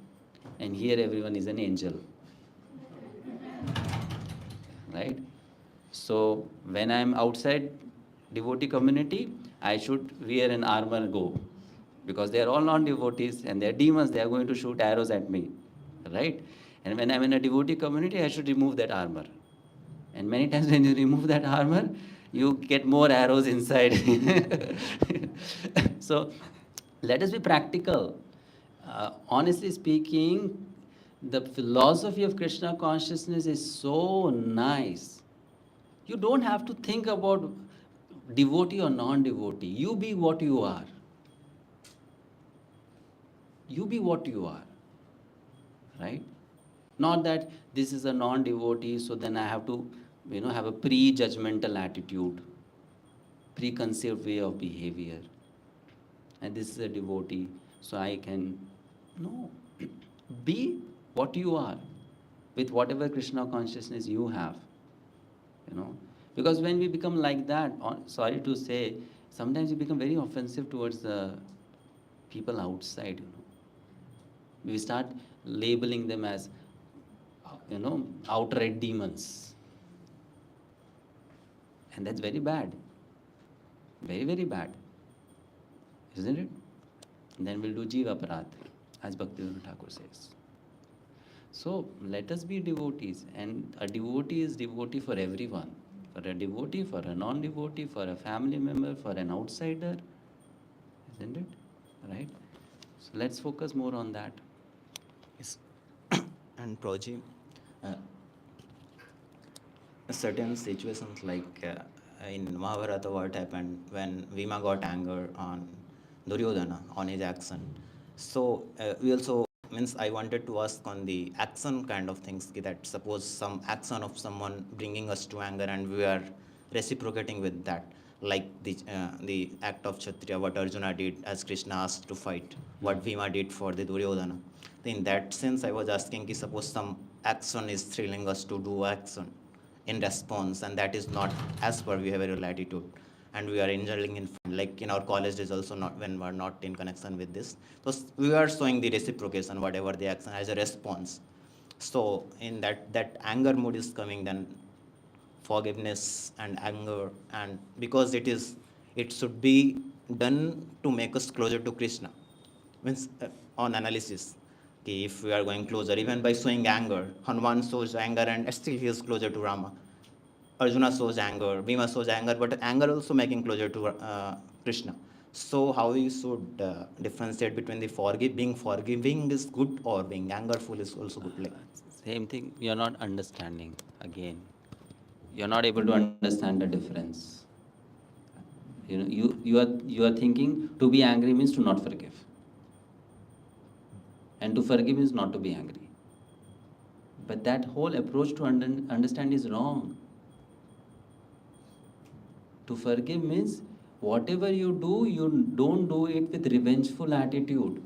S1: and here everyone is an angel. Right? So when I am outside devotee community, I should wear an armor go, because they are all non-devotees and they are demons, they are going to shoot arrows at me. Right? And when I'm in a devotee community, I should remove that armor. And many times when you remove that armor, you get more arrows inside. So let us be practical. Honestly speaking, the philosophy of Krishna consciousness is so nice. You don't have to think about devotee or non-devotee. You be what you are. You be what you are. Right? Not that this is a non-devotee, so then I have to, have a pre-judgmental attitude, preconceived way of behavior. And this is a devotee, so I can... No. Be what you are, with whatever Krishna consciousness you have. Because when we become like that, sorry to say, sometimes we become very offensive towards the people outside. We start labeling them as, outright demons. And that's very bad. Very, very bad. Isn't it? And then we'll do Jiva Aparadh, as Bhaktivinoda Thakur says. So let us be devotees. And a devotee is devotee for everyone. For a devotee, for a non-devotee, for a family member, for an outsider. Isn't it? Right? So let's focus more on that.
S6: Yes. And Prabhuji, certain situations like in Mahabharata, what happened when Bhima got anger on Duryodhana, on his action. So we also, I wanted to ask on the action kind of things, that suppose some action of someone bringing us to anger and we are reciprocating with that, like the act of Kshatriya, what Arjuna did as Krishna asked to fight, what Bhima did for the Duryodhana. In that sense, I was asking, suppose some action is thrilling us to do action in response, and that is not as per behavioral attitude, and we are indulging in, like in our college is also not, when we are not in connection with this. So we are showing the reciprocation, whatever the action, as a response. So in that anger mood is coming, then forgiveness and anger, and because it should be done to make us closer to Krishna. Means on analysis, if we are going closer, even by showing anger, Hanuman shows anger and still he is closer to Rama. Arjuna shows anger, Bhima shows anger, but anger also making closer to Krishna. So how we should differentiate between the being forgiving is good or being angerful is also good? Like
S1: Same thing, you're not understanding again. You're not able to understand the difference. You are thinking to be angry means to not forgive. And to forgive is not to be angry. But that whole approach to understand is wrong. To forgive means whatever you do, you don't do it with revengeful attitude.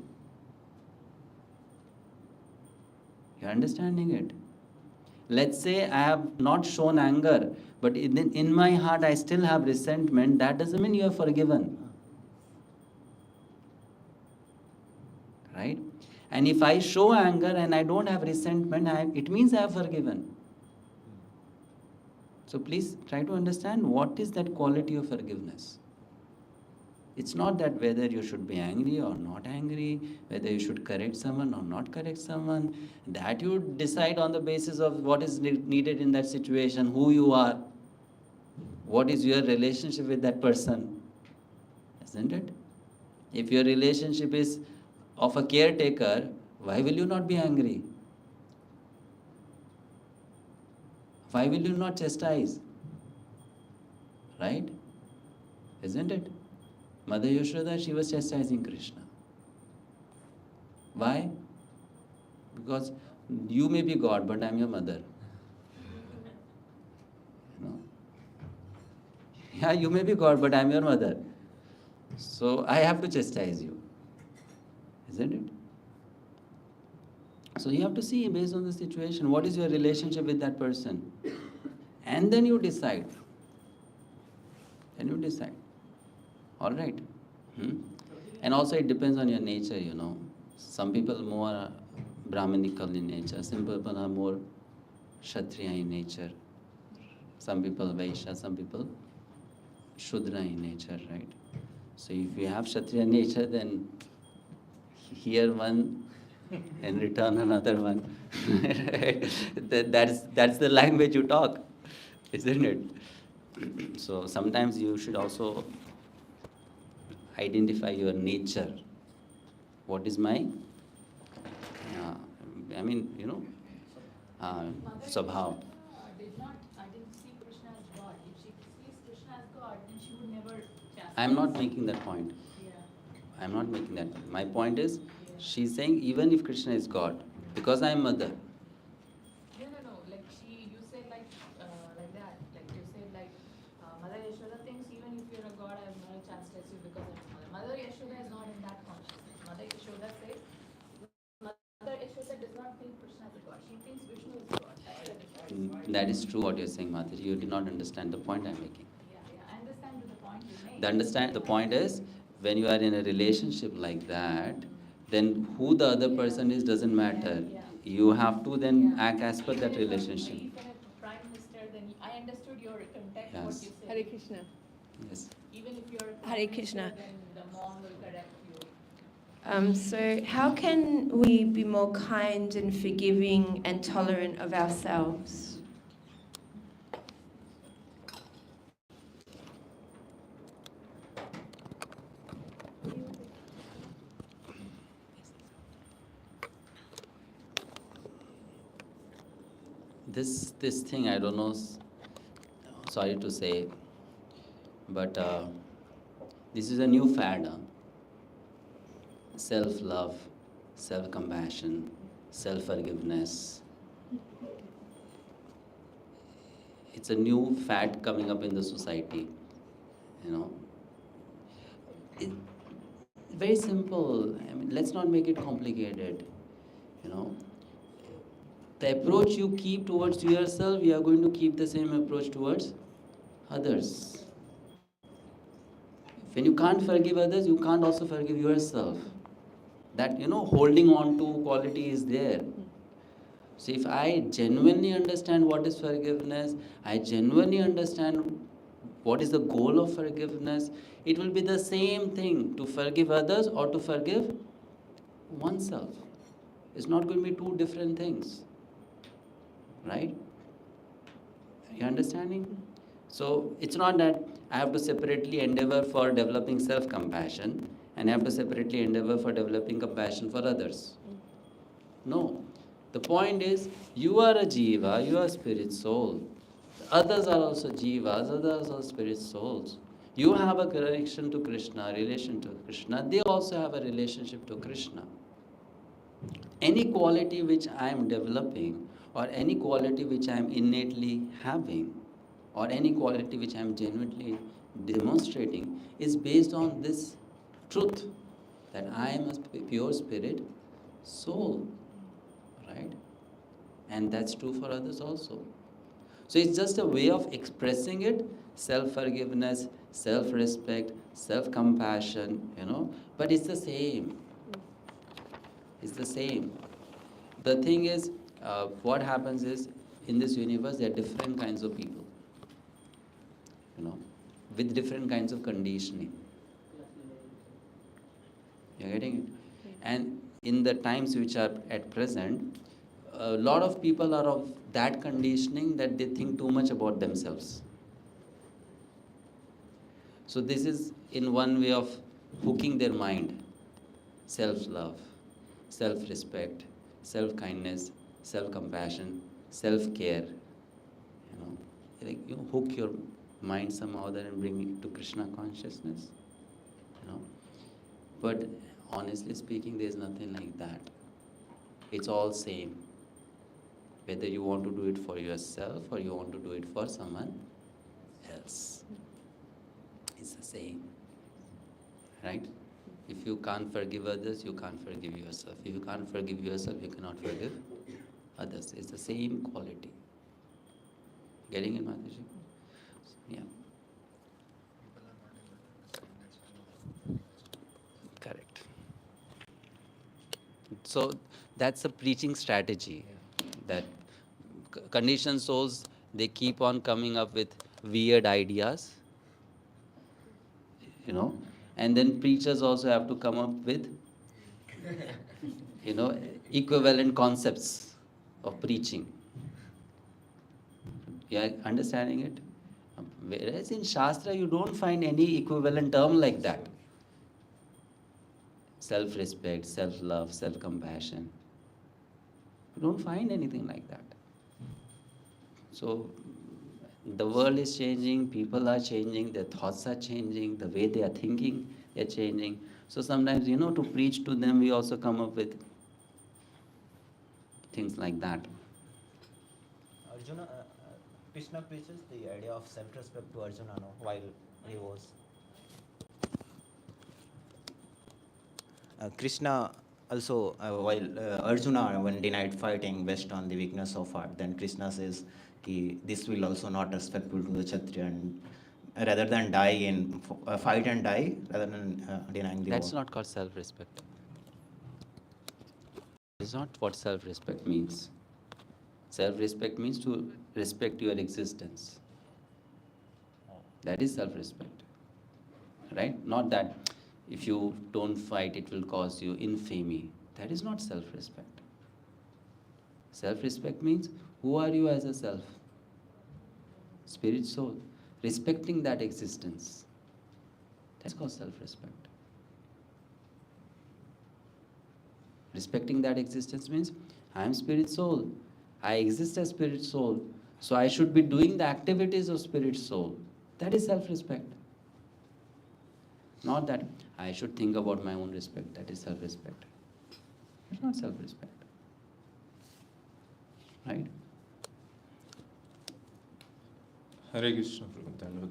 S1: You're understanding it? Let's say I have not shown anger, but in my heart I still have resentment. That doesn't mean you are forgiven. Right? And if I show anger and I don't have resentment, it means I have forgiven. So please try to understand what is that quality of forgiveness. It's not that whether you should be angry or not angry, whether you should correct someone or not correct someone. That you decide on the basis of what is needed in that situation, who you are, what is your relationship with that person. Isn't it? If your relationship is of a caretaker, why will you not be angry? Why will you not chastise? Right? Isn't it? Mother Yashoda, she was chastising Krishna. Why? Because you may be God, but I am your mother. Yeah, you may be God, but I am your mother. So I have to chastise you, isn't it? So you have to see based on the situation, what is your relationship with that person? And then you decide. Then you decide. All right. And also it depends on your nature, you know. Some people are more Brahminical in nature. Some people are more Kshatriya in nature. Some people Vaishya, some people Shudra in nature, right? So if you have Kshatriya nature, then hear one and return another one. That's the language you talk, isn't it? So sometimes you should also identify your nature. What is my, Swabhav.
S12: I didn't see Krishna as God. If she sees Krishna as God, then she would never chastise.
S1: I'm not making that point.
S12: Yeah.
S1: I'm not making that. My point is, she's saying even if Krishna is God, because I'm mother.
S12: No. Like you said like that. Like you said like Mother Yashoda thinks even if you're a God, I will never chastise you because I'm mother. Mother Yashoda is not in that consciousness. Mother Yashoda says, Mother Yashoda does not think Krishna is a God. She thinks Vishnu is God.
S1: That is true what you're saying, Mataji. You did not understand the point I'm making.
S12: Yeah. I understand the point you made.
S1: The point is, when you are in a relationship like that, then who the other person is doesn't matter. You have to then act as per that relationship.
S12: Even if a Prime Minister, then I understood your context,
S1: Yes.
S12: what you said.
S10: Hare Krishna.
S1: Yes.
S12: Even if you're a
S13: Hare
S12: Prime
S13: Krishna.
S12: Minister, then the mom will correct you.
S13: So how can we be more kind and forgiving and tolerant of ourselves?
S1: This thing, I don't know, sorry to say, but this is a new fad. Self-love, self-compassion, self-forgiveness. It's a new fad coming up in the society, you know. Very simple. I mean, let's not make it complicated, you know. The approach you keep towards yourself, you are going to keep the same approach towards others. When you can't forgive others, you can't also forgive yourself. That, you know, holding on to quality is there. So if I genuinely understand what is forgiveness, I genuinely understand what is the goal of forgiveness, it will be the same thing to forgive others or to forgive oneself. It's not going to be two different things. Right? You understanding? So it's not that I have to separately endeavor for developing self-compassion and I have to separately endeavor for developing compassion for others. No. The point is, you are a jiva, you are a spirit soul. Others are also jivas, others are spirit souls. You have a connection to Krishna, relation to Krishna. They also have a relationship to Krishna. Any quality which I am developing, or any quality which I am innately having, or any quality which I am genuinely demonstrating, is based on this truth that I am a pure spirit soul, right? And that's true for others also. So it's just a way of expressing it, self-forgiveness, self-respect, self-compassion, you know, but it's the same. It's the same. The thing is, what happens is, in this universe, there are different kinds of people, you know, with different kinds of conditioning. You're getting it? And in the times which are at present, a lot of people are of that conditioning that they think too much about themselves. So this is in one way of hooking their mind. Self-love, self-respect, self-kindness, self-compassion, self-care. You hook your mind somehow there and bring it to Krishna consciousness. But honestly speaking, there is nothing like that. It's all same. Whether you want to do it for yourself or you want to do it for someone else. It's the same. right? If you can't forgive others, you can't forgive yourself. If you can't forgive yourself, you cannot forgive others. It's the same quality. Getting it, Mataji? Yeah. Correct. So that's a preaching strategy, that conditioned souls, they keep on coming up with weird ideas, and then preachers also have to come up with, equivalent concepts of preaching. You are understanding it? Whereas in Shastra, you don't find any equivalent term like that. Self-respect, self-love, self-compassion. You don't find anything like that. So the world is changing, people are changing, their thoughts are changing, the way they are thinking, they're changing. So sometimes, to preach to them, we also come up with things like that.
S6: Arjuna, Krishna preaches the idea of self-respect to Arjuna while he was. Krishna also, while Arjuna, when denied fighting based on the weakness of heart, then Krishna says, this will also not respectful to the Kshatriya, and rather than die in fight and die, rather than denying the
S1: That's
S6: war.
S1: not called self-respect. It's not what self-respect means. Self-respect means to respect your existence. That is self-respect. Right? Not that if you don't fight, it will cause you infamy. That is not self-respect. Self-respect means, who are you as a self? Spirit, soul. Respecting that existence. That's called self-respect. Respecting that existence means, I am spirit soul. I exist as spirit soul. So I should be doing the activities of spirit soul. That is self-respect. Not that I should think about my own respect. That is self-respect. It's not self-respect. Right?
S3: Hare Krishna, Prabhupada.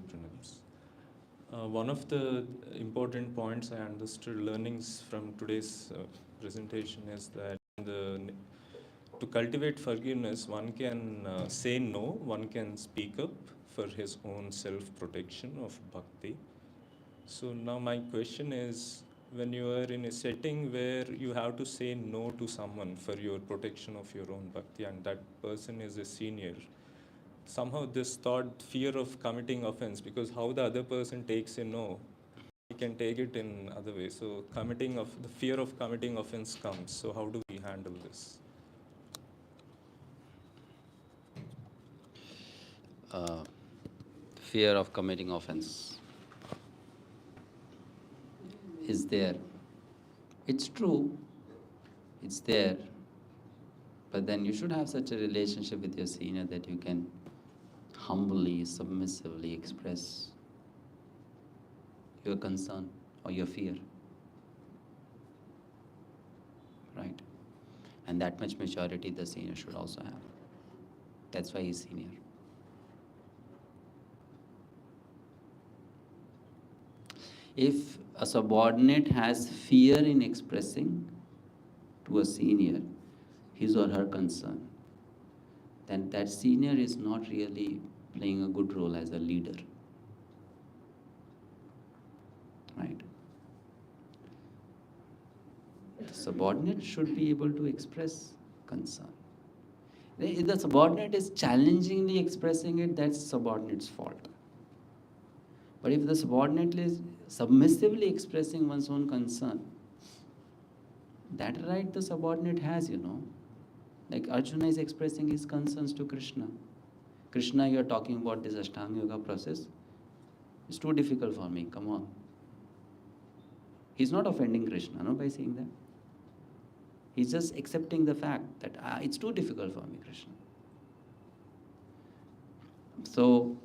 S3: One of the important points I understood, learnings from today's presentation, is that to cultivate forgiveness, one can say no, one can speak up for his own self-protection of bhakti. So now my question is, when you are in a setting where you have to say no to someone for your protection of your own bhakti, and that person is a senior, somehow this thought, fear of committing offense, because how the other person takes a no, he can take it in other ways. So the fear of committing offense comes. So how do we handle this?
S1: Fear of committing offense is there. It's true. It's there. But then you should have such a relationship with your senior that you can humbly, submissively express your concern or your fear. Right? And that much maturity the senior should also have. That's why he's senior. If a subordinate has fear in expressing to a senior his or her concern, then that senior is not really playing a good role as a leader. Right? The subordinate should be able to express concern. If the subordinate is challengingly expressing it, that's subordinate's fault. But if the subordinate is submissively expressing one's own concern, that right the subordinate has, Like Arjuna is expressing his concerns to Krishna. Krishna, you are talking about this Ashtanga Yoga process. It's too difficult for me, come on. He's not offending Krishna, by saying that. He's just accepting the fact that it's too difficult for me, Krishna. So,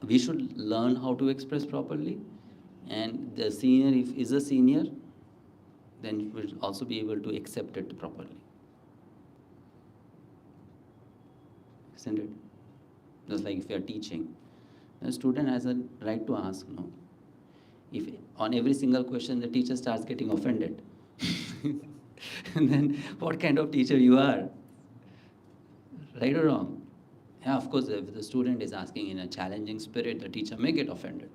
S1: we should learn how to express properly, and the senior, if is a senior, then you will also be able to accept it properly. Isn't it? Just like if you are teaching, the student has a right to ask, no. If on every single question the teacher starts getting offended, and then what kind of teacher you are? Right or wrong? Yeah, of course, if the student is asking in a challenging spirit, the teacher may get offended.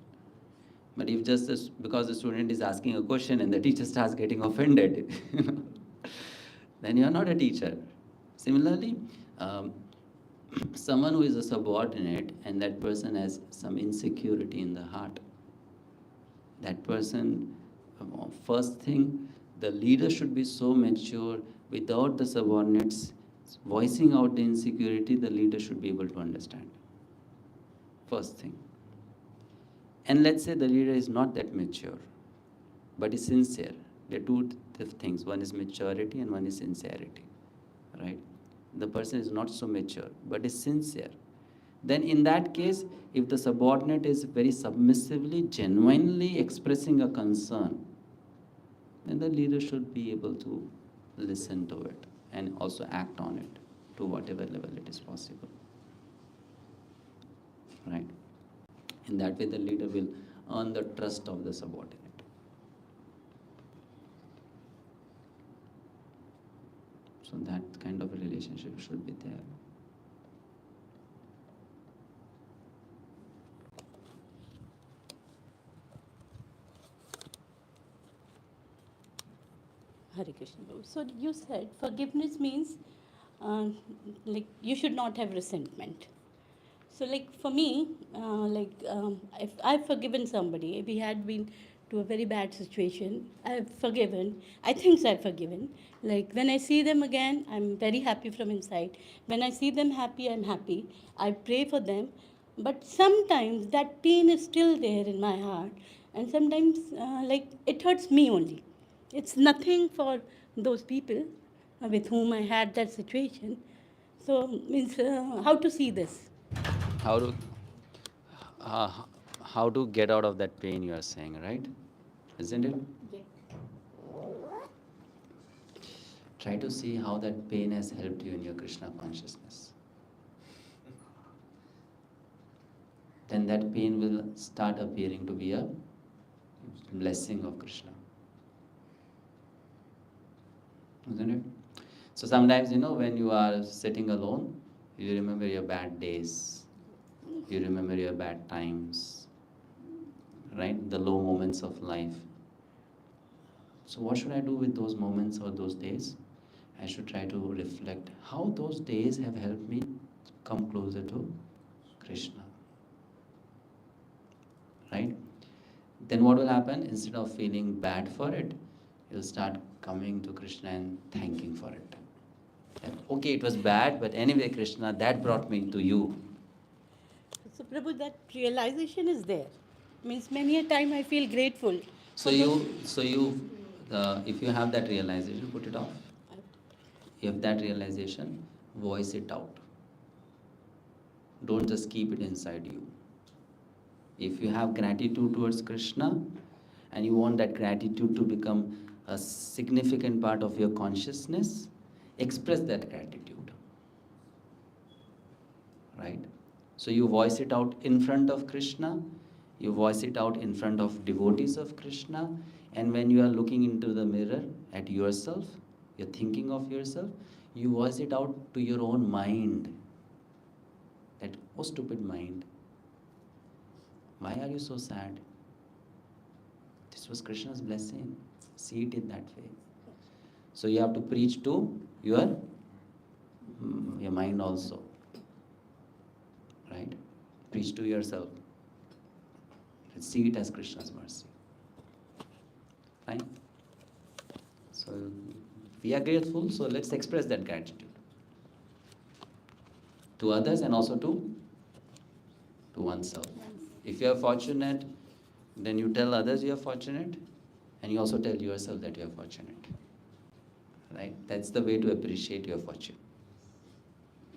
S1: But if just because the student is asking a question and the teacher starts getting offended, then you are not a teacher. Similarly, someone who is a subordinate and that person has some insecurity in the heart, that person, first thing, the leader should be so mature, without the subordinates voicing out the insecurity, the leader should be able to understand. First thing. And let's say the leader is not that mature, but is sincere. There are two things. One is maturity and one is sincerity, right? The person is not so mature, but is sincere. Then in that case, if the subordinate is very submissively, genuinely expressing a concern, then the leader should be able to listen to it and also act on it to whatever level it is possible, right? In that way, the leader will earn the trust of the subordinate. So that kind of a relationship should be there.
S14: Hare Krishna. So you said forgiveness means like you should not have resentment. So like for me, if I've forgiven somebody, if he had been to a very bad situation, I've forgiven. I think I've forgiven. Like when I see them again, I'm very happy from inside. When I see them happy, I'm happy. I pray for them. But sometimes that pain is still there in my heart. And sometimes like it hurts me only. It's nothing for those people with whom I had that situation. So means how to see this?
S1: How to get out of that pain, you are saying, right? Isn't it?
S14: Yeah.
S1: Try to see how that pain has helped you in your Krishna consciousness. Then that pain will start appearing to be a blessing of Krishna. Isn't it? So sometimes, when you are sitting alone, you remember your bad days. You remember your bad times, right? The low moments of life. So what should I do with those moments or those days? I should try to reflect how those days have helped me come closer to Krishna, right? Then what will happen? Instead of feeling bad for it, you'll start coming to Krishna and thanking for it. That, okay, it was bad, but anyway, Krishna, that brought me to you.
S14: So Prabhu, that realization is there. Means many a time I feel grateful.
S1: So if you have that realization, put it off. You have that realization, voice it out. Don't just keep it inside you. If you have gratitude towards Krishna and you want that gratitude to become a significant part of your consciousness, express that gratitude, right? So you voice it out in front of Krishna, you voice it out in front of devotees of Krishna, and when you are looking into the mirror at yourself, you're thinking of yourself, you voice it out to your own mind. That, oh stupid mind, why are you so sad? This was Krishna's blessing. See it in that way. So you have to preach to your mind also, right? Preach to yourself. See it as Krishna's mercy. Fine? So we are grateful, so let's express that gratitude to others and also to oneself. If you are fortunate, then you tell others you are fortunate, and you also tell yourself that you are fortunate. Right? That's the way to appreciate your fortune.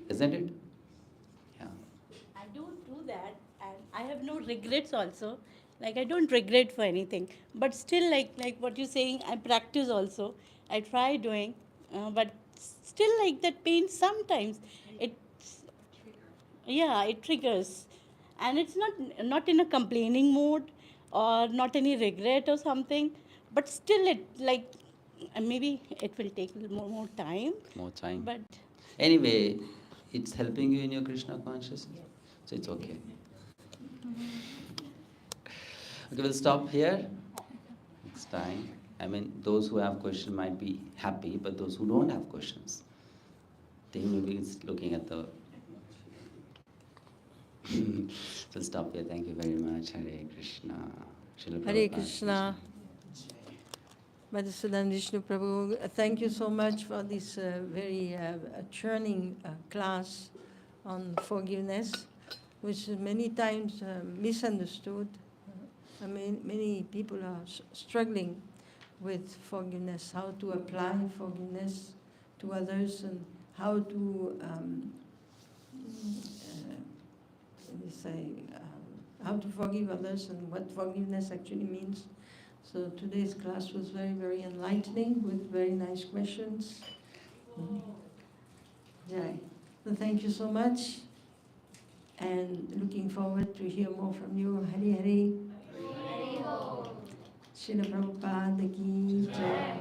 S1: Isn't it? Yeah.
S14: I don't do that, and I have no regrets also. Like I don't regret for anything. But still, like what you're saying, I practice also. I try doing, but still like that pain sometimes. It triggers. And it's not in a complaining mode. or not any regret or something. But still, it like maybe it will take a little more time.
S1: More time.
S14: But
S1: Anyway, it's helping you in your Krishna consciousness, so it's okay. Okay, we'll stop here. It's time. I mean, those who have questions might be happy, but those who don't have questions, they may be looking at the... So stop here. Thank you very much. Hare Krishna. Srila
S15: Hare
S1: Prabhupada.
S15: Krishna. Madhusudan Vishnu Prabhu, thank you so much for this very churning class on forgiveness, which is many times misunderstood. I mean, many people are struggling with forgiveness, how to apply forgiveness to others and how to how to forgive others and what forgiveness actually means. So today's class was very, very enlightening with very nice questions. Jai. So thank you so much, and looking forward to hear more from you. Hari Hari. Srila Prabhupada ki Jai.